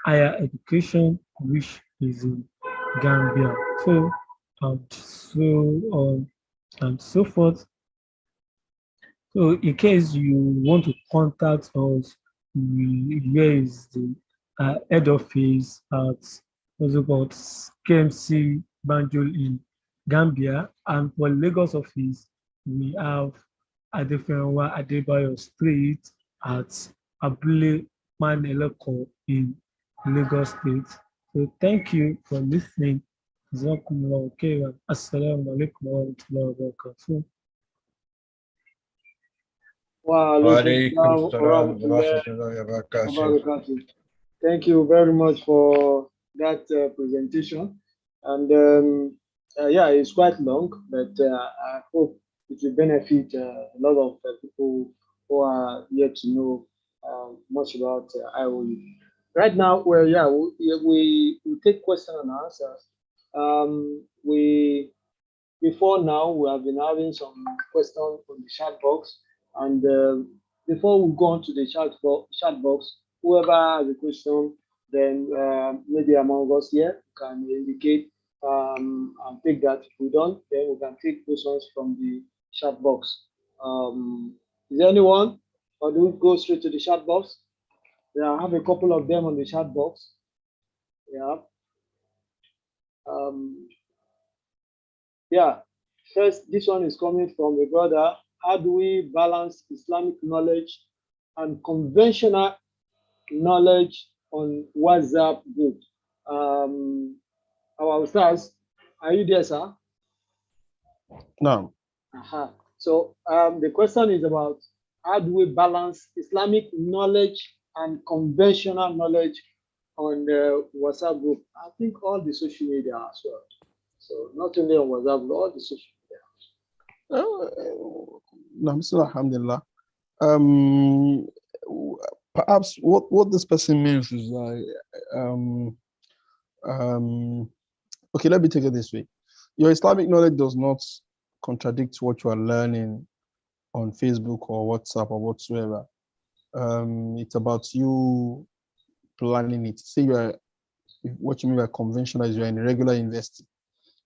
Higher Education, which is in Gambia. So and so on and so forth. So in case you want to contact us, where is the head office at what's it called KMC Banjul in Gambia, and for Lagos office we have Adefenwa Adebayo Street at Abule Maneleko in Lagos State. So thank you for listening. Jazakumullahu khairan. Assalamu alaikum wa rahmatullahi wa barakatuh. Wa alaikum وعليكم salam wa السلام rahmatullahi ورحمة الله wa وبركاته. barakatuh. Thank you very much for that presentation. And yeah, it's quite long, but I hope it will benefit a lot of people who are yet to know much about IOU. Right now, we take questions and answers. Before now, we have been having some questions on the chat box. And before we go on to the chat box, whoever has a question, then maybe among us here can indicate and take that. If we don't, then we can take questions from the chat box. Is there anyone? Or do we go straight to the chat box? Yeah, I have a couple of them on the chat box. Yeah. Yeah. First, this one is coming from a brother. How do we balance Islamic knowledge and conventional knowledge on WhatsApp group? Our Ustadh, are you there, sir? No. So the question is about how do we balance Islamic knowledge and conventional knowledge on the WhatsApp group? I think all the social media as well. So not only on WhatsApp, but all the social media. Alhamdulillah. Perhaps what this person means is okay, let me take it this way. Your Islamic knowledge does not contradict what you are learning on Facebook or WhatsApp or whatsoever. It's about you planning it. Say what you mean by conventional is you're in a regular university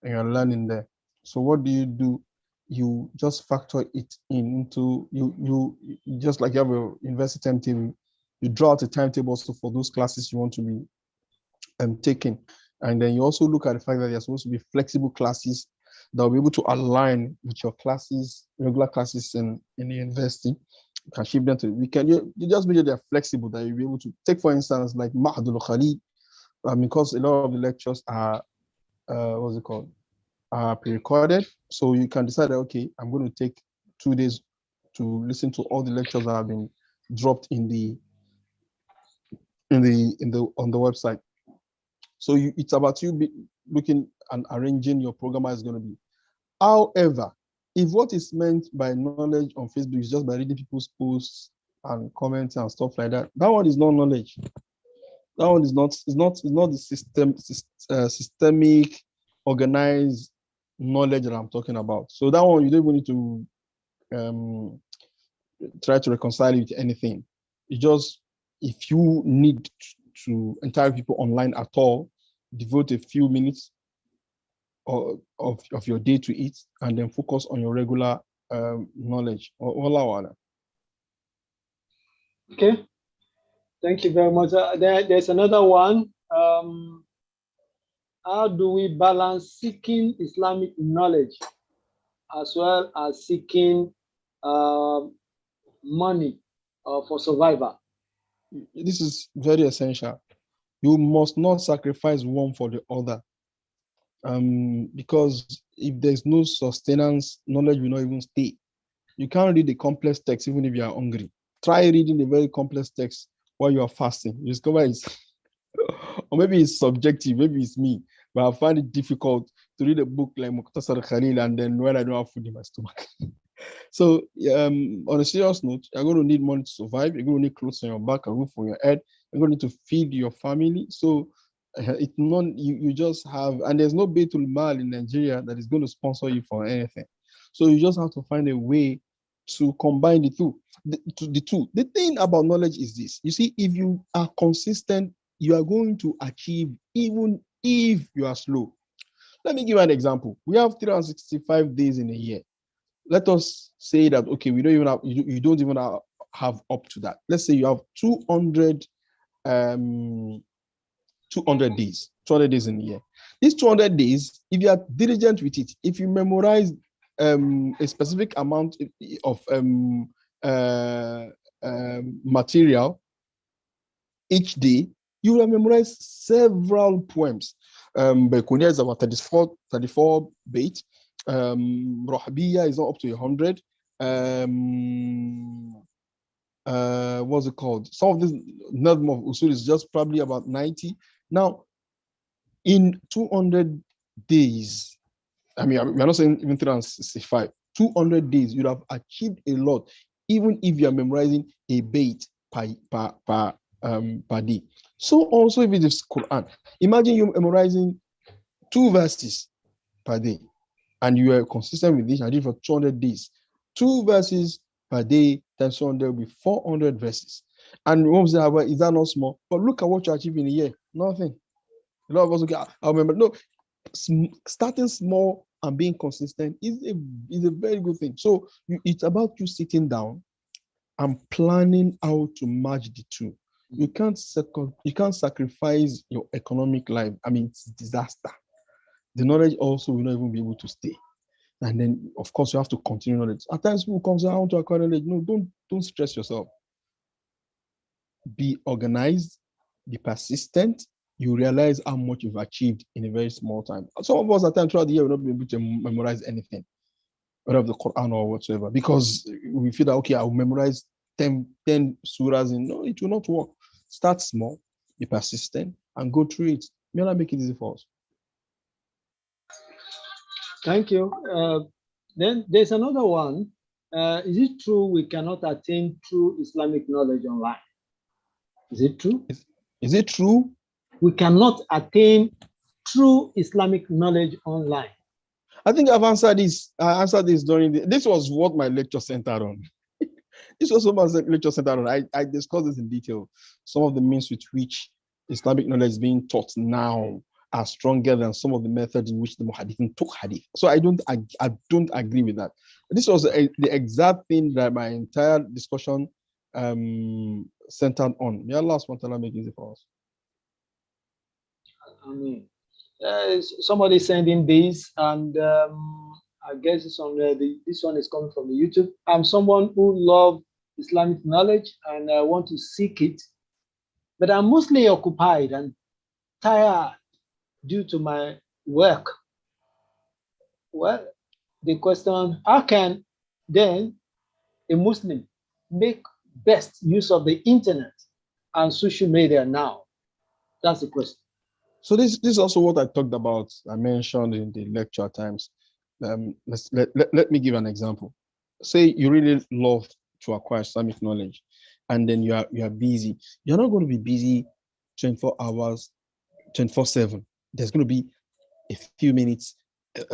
and you're learning there. So what do? You just factor it into you just like you have a university timetable. You draw out a timetable also for those classes you want to be taking, and then you also look at the fact that there's supposed to be flexible classes that will be able to align with your classes, regular classes in the university. You can shift them to you just make sure they're flexible, that you'll be able to take, for instance, like Mahadul Khalid, because a lot of the lectures are what's it called? Are pre-recorded, so you can decide that, okay, I'm going to take 2 days to listen to all the lectures that have been dropped on the website. So it's about you looking and arranging your program as it's going to be. However, if what is meant by knowledge on Facebook is just by reading people's posts and comments and stuff like that, that one is not knowledge. That one is not the systemic, organized knowledge that I'm talking about. So that one, you don't even need to try to reconcile it with anything. It's just, if you need to encourage people online at all, devote a few minutes of your day to it, and then focus on your regular knowledge. Okay, thank you very much. There's another one. How do we balance seeking Islamic knowledge as well as seeking money for survival? This is very essential. You must not sacrifice one for the other. Because if there's no sustenance, knowledge will not even stay. You can't read the complex text even if you are hungry. Try reading the very complex text while you are fasting. You discover it's, or maybe it's subjective, maybe it's me, but I find it difficult to read a book like Muqtasar Khalil and then when I don't have food in my stomach. So on a serious note, you're going to need money to survive. You're going to need clothes on your back, a roof on your head. You're going to need to feed your family. So it's not, you just have, and there's no Baitul Mal in Nigeria that is going to sponsor you for anything. So you just have to find a way to combine the two. The thing about knowledge is this. You see, if you are consistent, you are going to achieve even if you are slow. Let me give you an example. We have 365 days in a year. Let us say that, okay, we don't even have, you don't even have up to that. Let's say you have 200 days, 200 days in a year. These 200 days, if you are diligent with it, if you memorize a specific amount of material each day, you will memorize several poems. Baikunia is about 34 bait. Rohbiya is not up to 100. What's it called? Some of this Nadm of Usul is just probably about 90. Now, in 200 days, I mean, we're not saying even 365, 200 days, you'd have achieved a lot, even if you're memorizing a bait per day. So also if it is Quran, imagine you memorizing 2 verses per day, and you are consistent with this, and did for 200 days. 2 verses per day times 200 will be 400 verses. And one say, well, is that not small? But look at what you achieve in a year. Nothing. A lot of us, okay, I remember. No, starting small and being consistent is a very good thing. So it's about you sitting down and planning how to match the two. You can't sacrifice your economic life. I mean, it's disaster. The knowledge also will not even be able to stay. And then, of course, you have to continue knowledge. At times, people come say, I want to acquire knowledge. No, don't stress yourself. Be organized, be persistent. You realize how much you've achieved in a very small time. Some of us at times throughout the year will not be able to memorize anything, whether of the Quran or whatsoever, because we feel that, okay, I'll memorize 10 surahs. No, it will not work. Start small, be persistent, and go through it. May Allah make it easy for us. Thank you. Then there's another one. Is it true we cannot attain true Islamic knowledge online? Is it true? Is it true? We cannot attain true Islamic knowledge online. I think I've answered this. I answered this during this was what my lecture centered on. This was what my lecture centered on. I discussed this in detail. Some of the means with which Islamic knowledge is being taught now are stronger than some of the methods in which the Muhaddithin took hadith. So I don't agree with that. This was the exact thing that my entire discussion centered on. May Allah subhanahu wa ta'ala make it easy for us. I mean, somebody sent in this, and I guess it's on this one is coming from the YouTube. I'm someone who loves Islamic knowledge and I want to seek it, but I'm mostly occupied and tired due to my work. Well, the question, how can then a Muslim make best use of the internet and social media now? That's the question. So this is also what I talked about. I mentioned in the lecture times. Let me give an example. Say you really love to acquire Islamic knowledge, and then you are busy. You're not going to be busy 24 hours, 24/7. There's going to be a few minutes,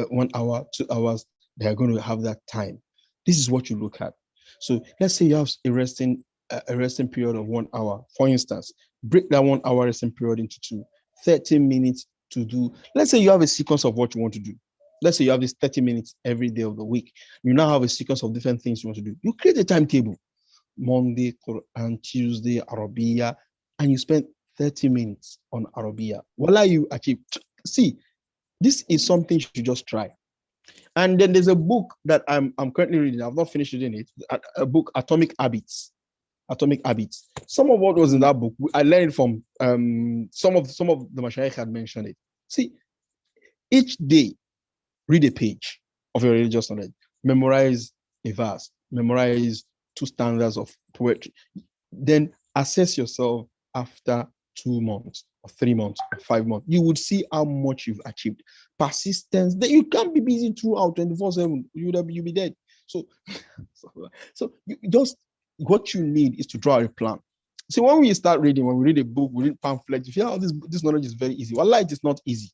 1 hour, 2 hours. They are going to have that time. This is what you look at. So let's say you have a resting a resting period of 1 hour. For instance, break that 1 hour resting period into two. 30 minutes to do. Let's say you have a sequence of what you want to do. Let's say you have this 30 minutes every day of the week. You now have a sequence of different things you want to do. You create a timetable. Monday, Quran, Tuesday, Arabia, and you spend 30 minutes on Arabia. Voila, you achieve. See, this is something you should just try. And then there's a book that I'm currently reading. I've not finished reading it. A book, Atomic Habits. Atomic Habits. Some of what was in that book, I learned from some of the Mashaykh had mentioned it. See, each day, read a page of your religious knowledge. Memorize a verse. Memorize 2 stanzas of poetry. Then assess yourself after 2 months or 3 months or 5 months. You would see how much you've achieved. Persistence. Then you can't be busy throughout 24/7. You'll be dead. So you just, what you need is to draw a plan. See, when we start reading, when we read a book, we read pamphlets, you feel, oh, this knowledge is very easy. Well, it is not easy.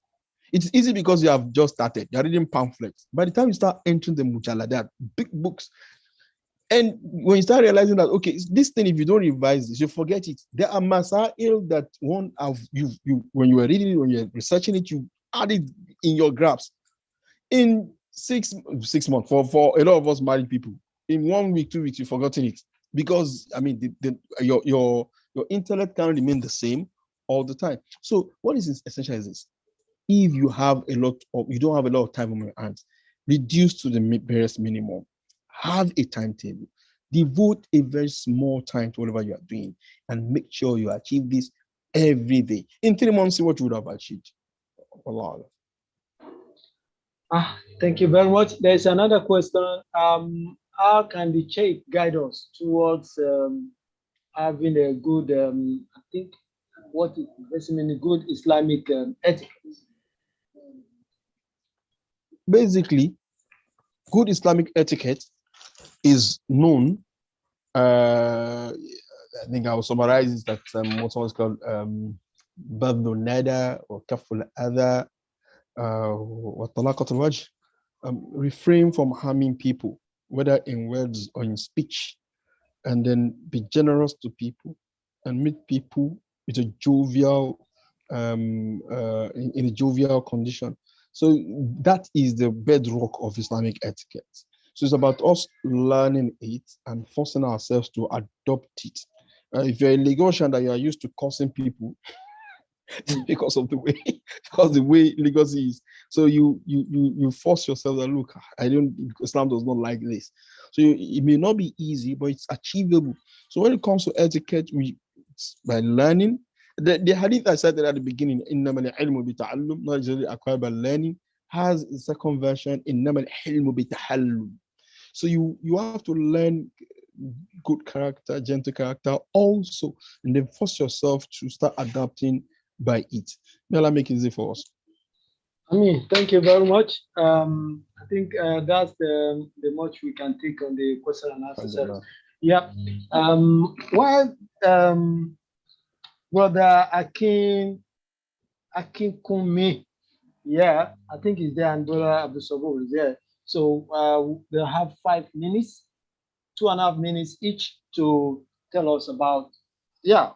It's easy because you have just started. You're reading pamphlets. By the time you start entering the mujaladat, big books, and when you start realizing that, okay, this thing, if you don't revise this, you forget it. There are masail that one of you when you were reading it, when you're researching it, you add it in your grasp. In six months, for a lot of us married people, in 1 week, 2 weeks, you've forgotten it. Because I mean, your intellect can't remain the same all the time. So what is essential is this: if you don't have a lot of time on your hands, reduce to the barest minimum. Have a timetable. Devote a very small time to whatever you are doing, and make sure you achieve this every day. In 3 months, see what you would have achieved. Allah. Thank you very much. There's another question. How can the Sheikh guide us towards having a good, I think, what is basically good Islamic etiquette? Basically, good Islamic etiquette is known. I think I will summarize it that what someone's called Badlu Nada or Kaful Adha or Talaqatul Wajh. Refrain from harming people, whether in words or in speech, and then be generous to people and meet people with a jovial, in a jovial condition. So that is the bedrock of Islamic etiquette. So it's about us learning it and forcing ourselves to adopt it. If you're a Lagosian that you are used to cursing people because of the way Lagos is, so you force yourself that, look, Islam does not like this. So it may not be easy, but it's achievable. So when it comes to etiquette, by learning. The hadith I said at the beginning, إِنَّمَا الْعِلْمُ بِتَعَلُّمْ, not necessarily acquired by learning, has the second version, إِنَّمَا الْحِلْمُ بِتَحَلُّمْ. So you have to learn good character, gentle character also, and then force yourself to start adapting by it. May Allah make it easy for us. Thank you very much. I think that's the much we can take on the question and answer session. Yeah. While Brother Akin Kumi, yeah, I think he's there, and Brother AbdKabeer is there. So they'll have 5 minutes, 2.5 minutes each to tell us about,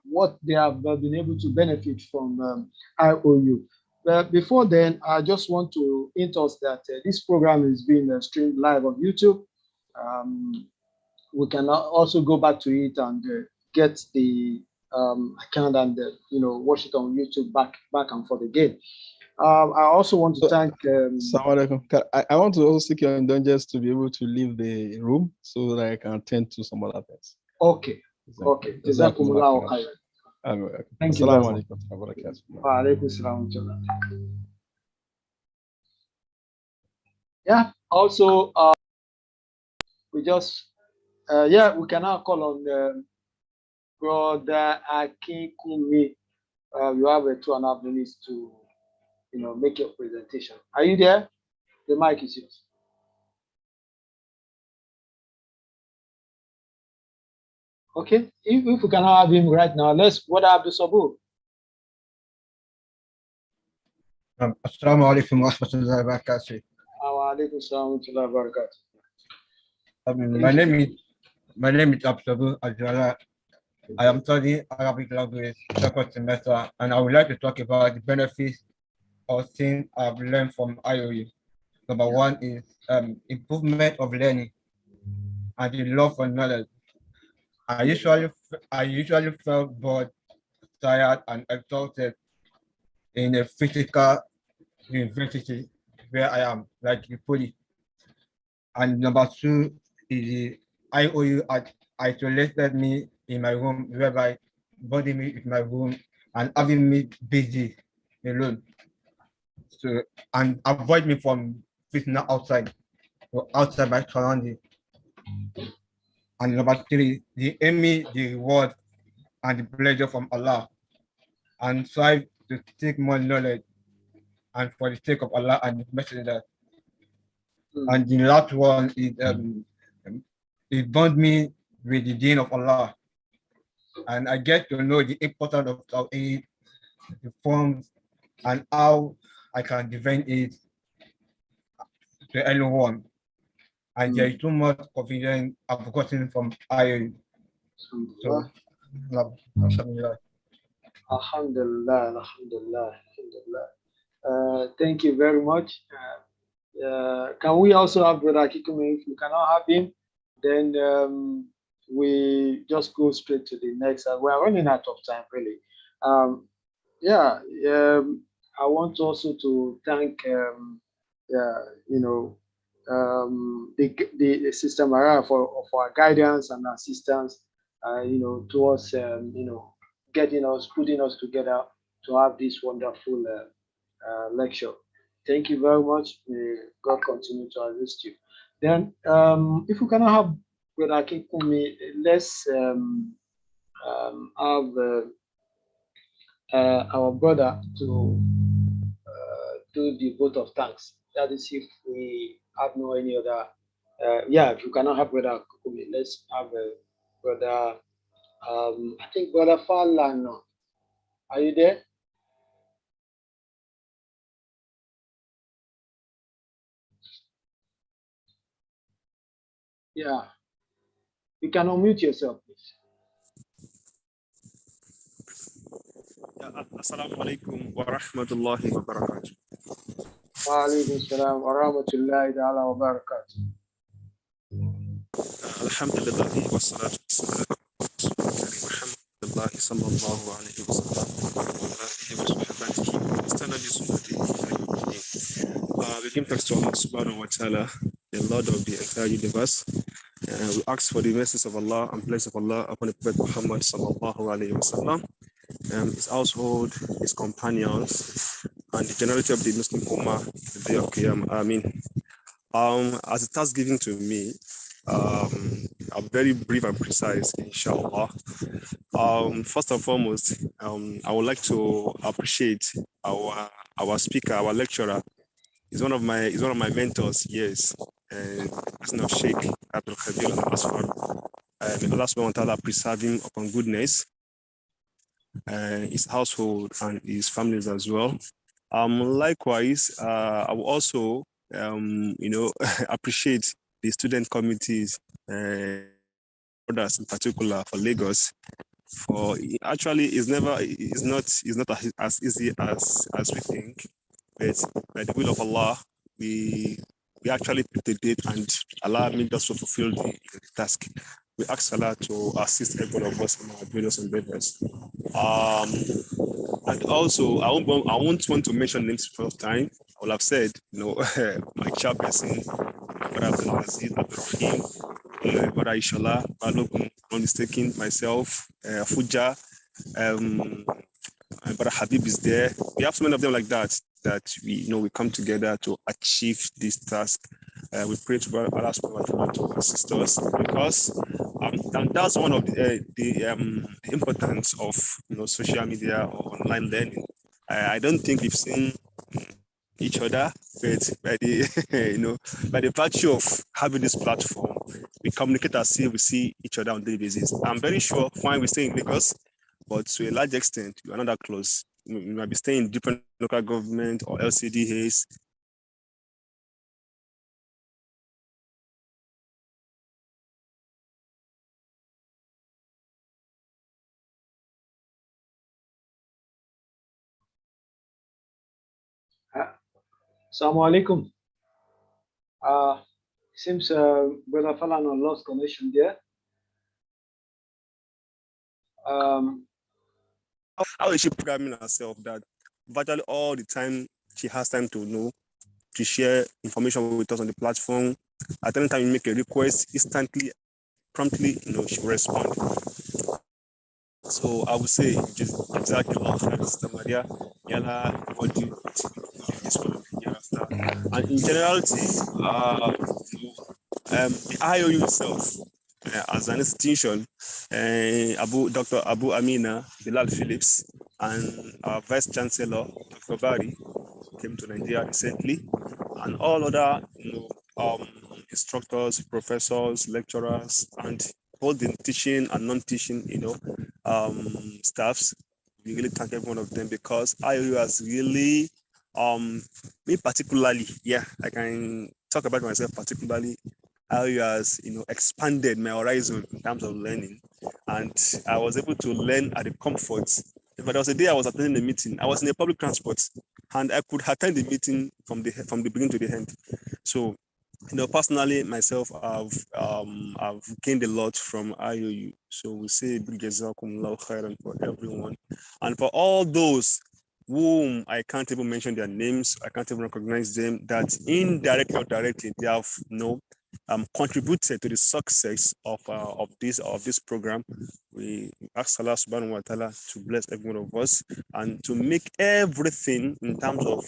what they have been able to benefit from IOU. But before then, I just want to hint us that this program is being streamed live on YouTube. We can also go back to it and get the account and watch it on YouTube back and forth again. I also want to thank. I want to also seek your indulgence to be able to leave the room so that I can attend to some other things. Okay. Jazakumullahu khairan. Thank you very much. Wa alaikum salam. Yeah. Also, we just we can now call on Brother Akin Kumi. You have 2.5 minutes to make your presentation. Are you there? The mic is yours. Okay, if we can have him right now, let's Brother AbdKabeer. Assalamu alaikum wa rahmatullahi wa barakatuh. Wa alaikum salam wa rahmatullahi wa barakatuh. My name is AbdKabeer Al-Jala. I am studying Arabic language second semester, and I would like to talk about the benefits or things I've learned from IOU. Number one is improvement of learning and the love for knowledge. I usually felt bored, tired, and exhausted in a physical university where I am, like the poly. And number two is the IOU isolated me in my room, whereby body me in my room and having me busy alone. So and avoid me from facing outside or outside my surroundings. And number three, the aim, the reward and the pleasure from Allah, and strive to seek more knowledge and for the sake of Allah and His Messenger. And the last one is it bond me with the deen of Allah, and I get to know the importance of Tawheed, the forms, and how I can defend it to anyone. And there is too much confidence I've gotten from I. So, alhamdulillah. Alhamdulillah, alhamdulillah, alhamdulillah. Thank you very much. Can we also have Brother Kikume? If we cannot have him, then we just go straight to the next. We are running out of time, really. Yeah, I want also to thank, the Sister Mara for our guidance and assistance, towards, getting us, putting us together to have this wonderful lecture. Thank you very much. May God continue to assist you. Then, if we cannot have Brother Kikume, let's have our brother to do the vote of thanks. That is, if we have no any other. If you cannot have Brother Kikume, let's have Brother. I think Brother Falano. Are you there? Yeah. You can unmute yourself, please. Assalamu alaikum wa rahmatullahi wa barakatuh. Wa alaikum salam wa rahmatullahi ta'ala wa barakatuh. Alhamdulillah wa salatu Muhammad sallallahu alayhi wa sallam. We give thanks to Allah subhanahu wa ta'ala, the Lord of the entire universe. We ask for the mercies of Allah and blessings of Allah upon the Prophet Muhammad sallallahu alayhi wa sallam, his household, his companions, and the generality of the Muslim Ummah, the day of Qiyam. Ameen. As a task given to me, I'm very brief and precise, inshallah. First and foremost, I would like to appreciate our speaker, our lecturer. He's one of my mentors, yes, and person of Sheikh AbdKabeer Al-Asfar. May Allah subhanahu wa ta'ala preserve him upon goodness, his household and his families as well. Likewise, I will also appreciate the student committees, others in particular for Lagos. For actually, it's not as easy as we think, but by the will of Allah, we actually put the date and Allah made us to fulfill the task. We ask Allah to assist every one of us in our various endeavors. And also, I won't want to mention names for the first time. I will have said, my chairperson, Brother Abdulaziz, Abdurrahim, Brother Ishala, Balogun, not mistaken, myself, Fuja, Brother Habib is there. We have so many of them like that we come together to achieve this task. We pray to Allah subhanahu wa ta'ala to assist us, because and that's one of the importance of social media or online learning. I don't think we've seen each other, but by the by the virtue of having this platform, we communicate as if we see each other on a daily basis. I'm very sure fine we stay in Lagos, but to a large extent we are not that close. We might be staying in different local government or LCDAs. Assalamu alaikum. Seems Brother Falana lost connection there. How is she programming herself that virtually all the time she has time to know to share information with us on the platform? At any time you make a request, instantly, promptly, she will respond. So I would say just exactly Sister Maria, Yala, what do you this one hereafter? And in generality, the IOU itself, as an institution, Dr. Abu Amina Bilal Phillips and our Vice Chancellor, Dr. Bari, came to Nigeria recently, and all other instructors, professors, lecturers, and both the teaching and non-teaching, staffs. We really thank every one of them because IOU has really, me particularly, I can talk about myself particularly. IOU has, expanded my horizon in terms of learning, and I was able to learn at the comfort. But there was a day I was attending a meeting. I was in a public transport, and I could attend the meeting from the beginning to the end. So, personally, myself, I've gained a lot from IOU. So we say big jazakumullahu khairan for everyone, and for all those whom I can't even mention their names, I can't even recognize them, that indirectly or directly they have contributed to the success of this program. We ask Allah subhanahu wa ta'ala to bless every one of us and to make everything in terms of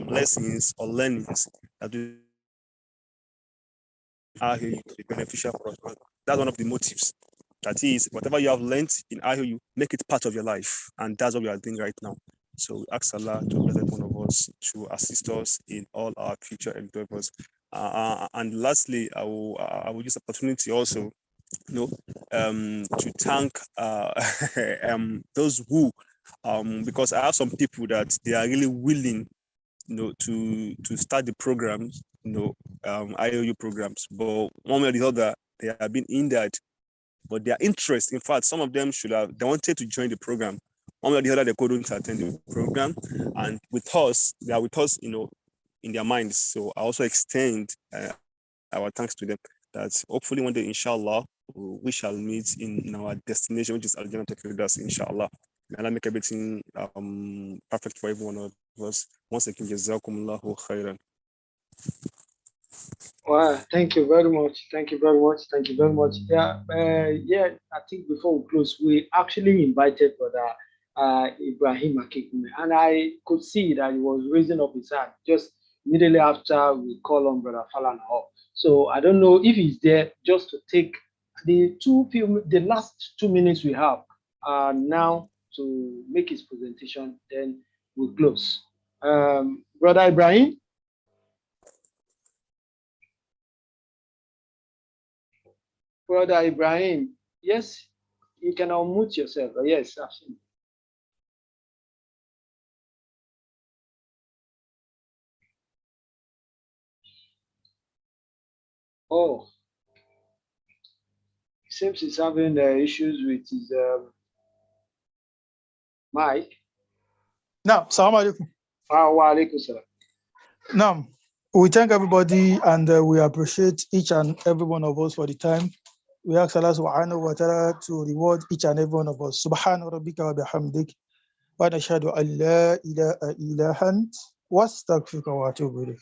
lessons or learnings that we are here to be beneficial for us. That's one of the motives. That is, whatever you have learned in IOU, make it part of your life. And that's what we are doing right now. So we ask Allah to bless every one of us, to assist us in all our future endeavors. And lastly, I will use the opportunity also, to thank those who, because I have some people that they are really willing, to start the programs, IOU programs, but one way or the other, they have been hindered. But their interest, in fact, some of them they wanted to join the program. One way or the other, they couldn't attend the program. And with us, they are with us, in their minds. So I also extend our thanks to them that hopefully one day, inshallah, we shall meet in our destination, which is Al-Jannah Firdaus, inshallah. May Allah make everything perfect for every one of us. Once again, jazakumullahu khairan. Wow, thank you very much. Thank you very much. Thank you very much. I think before we close, we actually invited Brother Ibrahim Akikume, and I could see that he was raising up his hand just immediately after we call on Brother Falana up. So I don't know if he's there just to take the last 2 minutes we have now to make his presentation, then we'll close. Brother Ibrahim? Brother Ibrahim, yes, you can unmute yourself. Yes, absolutely. Oh, seems he's having issues with his mic. Now, Assalamu alaikum. Wa alaikum salam. Now, we thank everybody and we appreciate each and every one of us for the time. We ask Allah subhanahu wa ta'ala to reward each and every one of us. Subhana rabbika wa bihamdik wa nashhadu an la ilaha illa ant wa astaghfiruka wa atubu ilayk.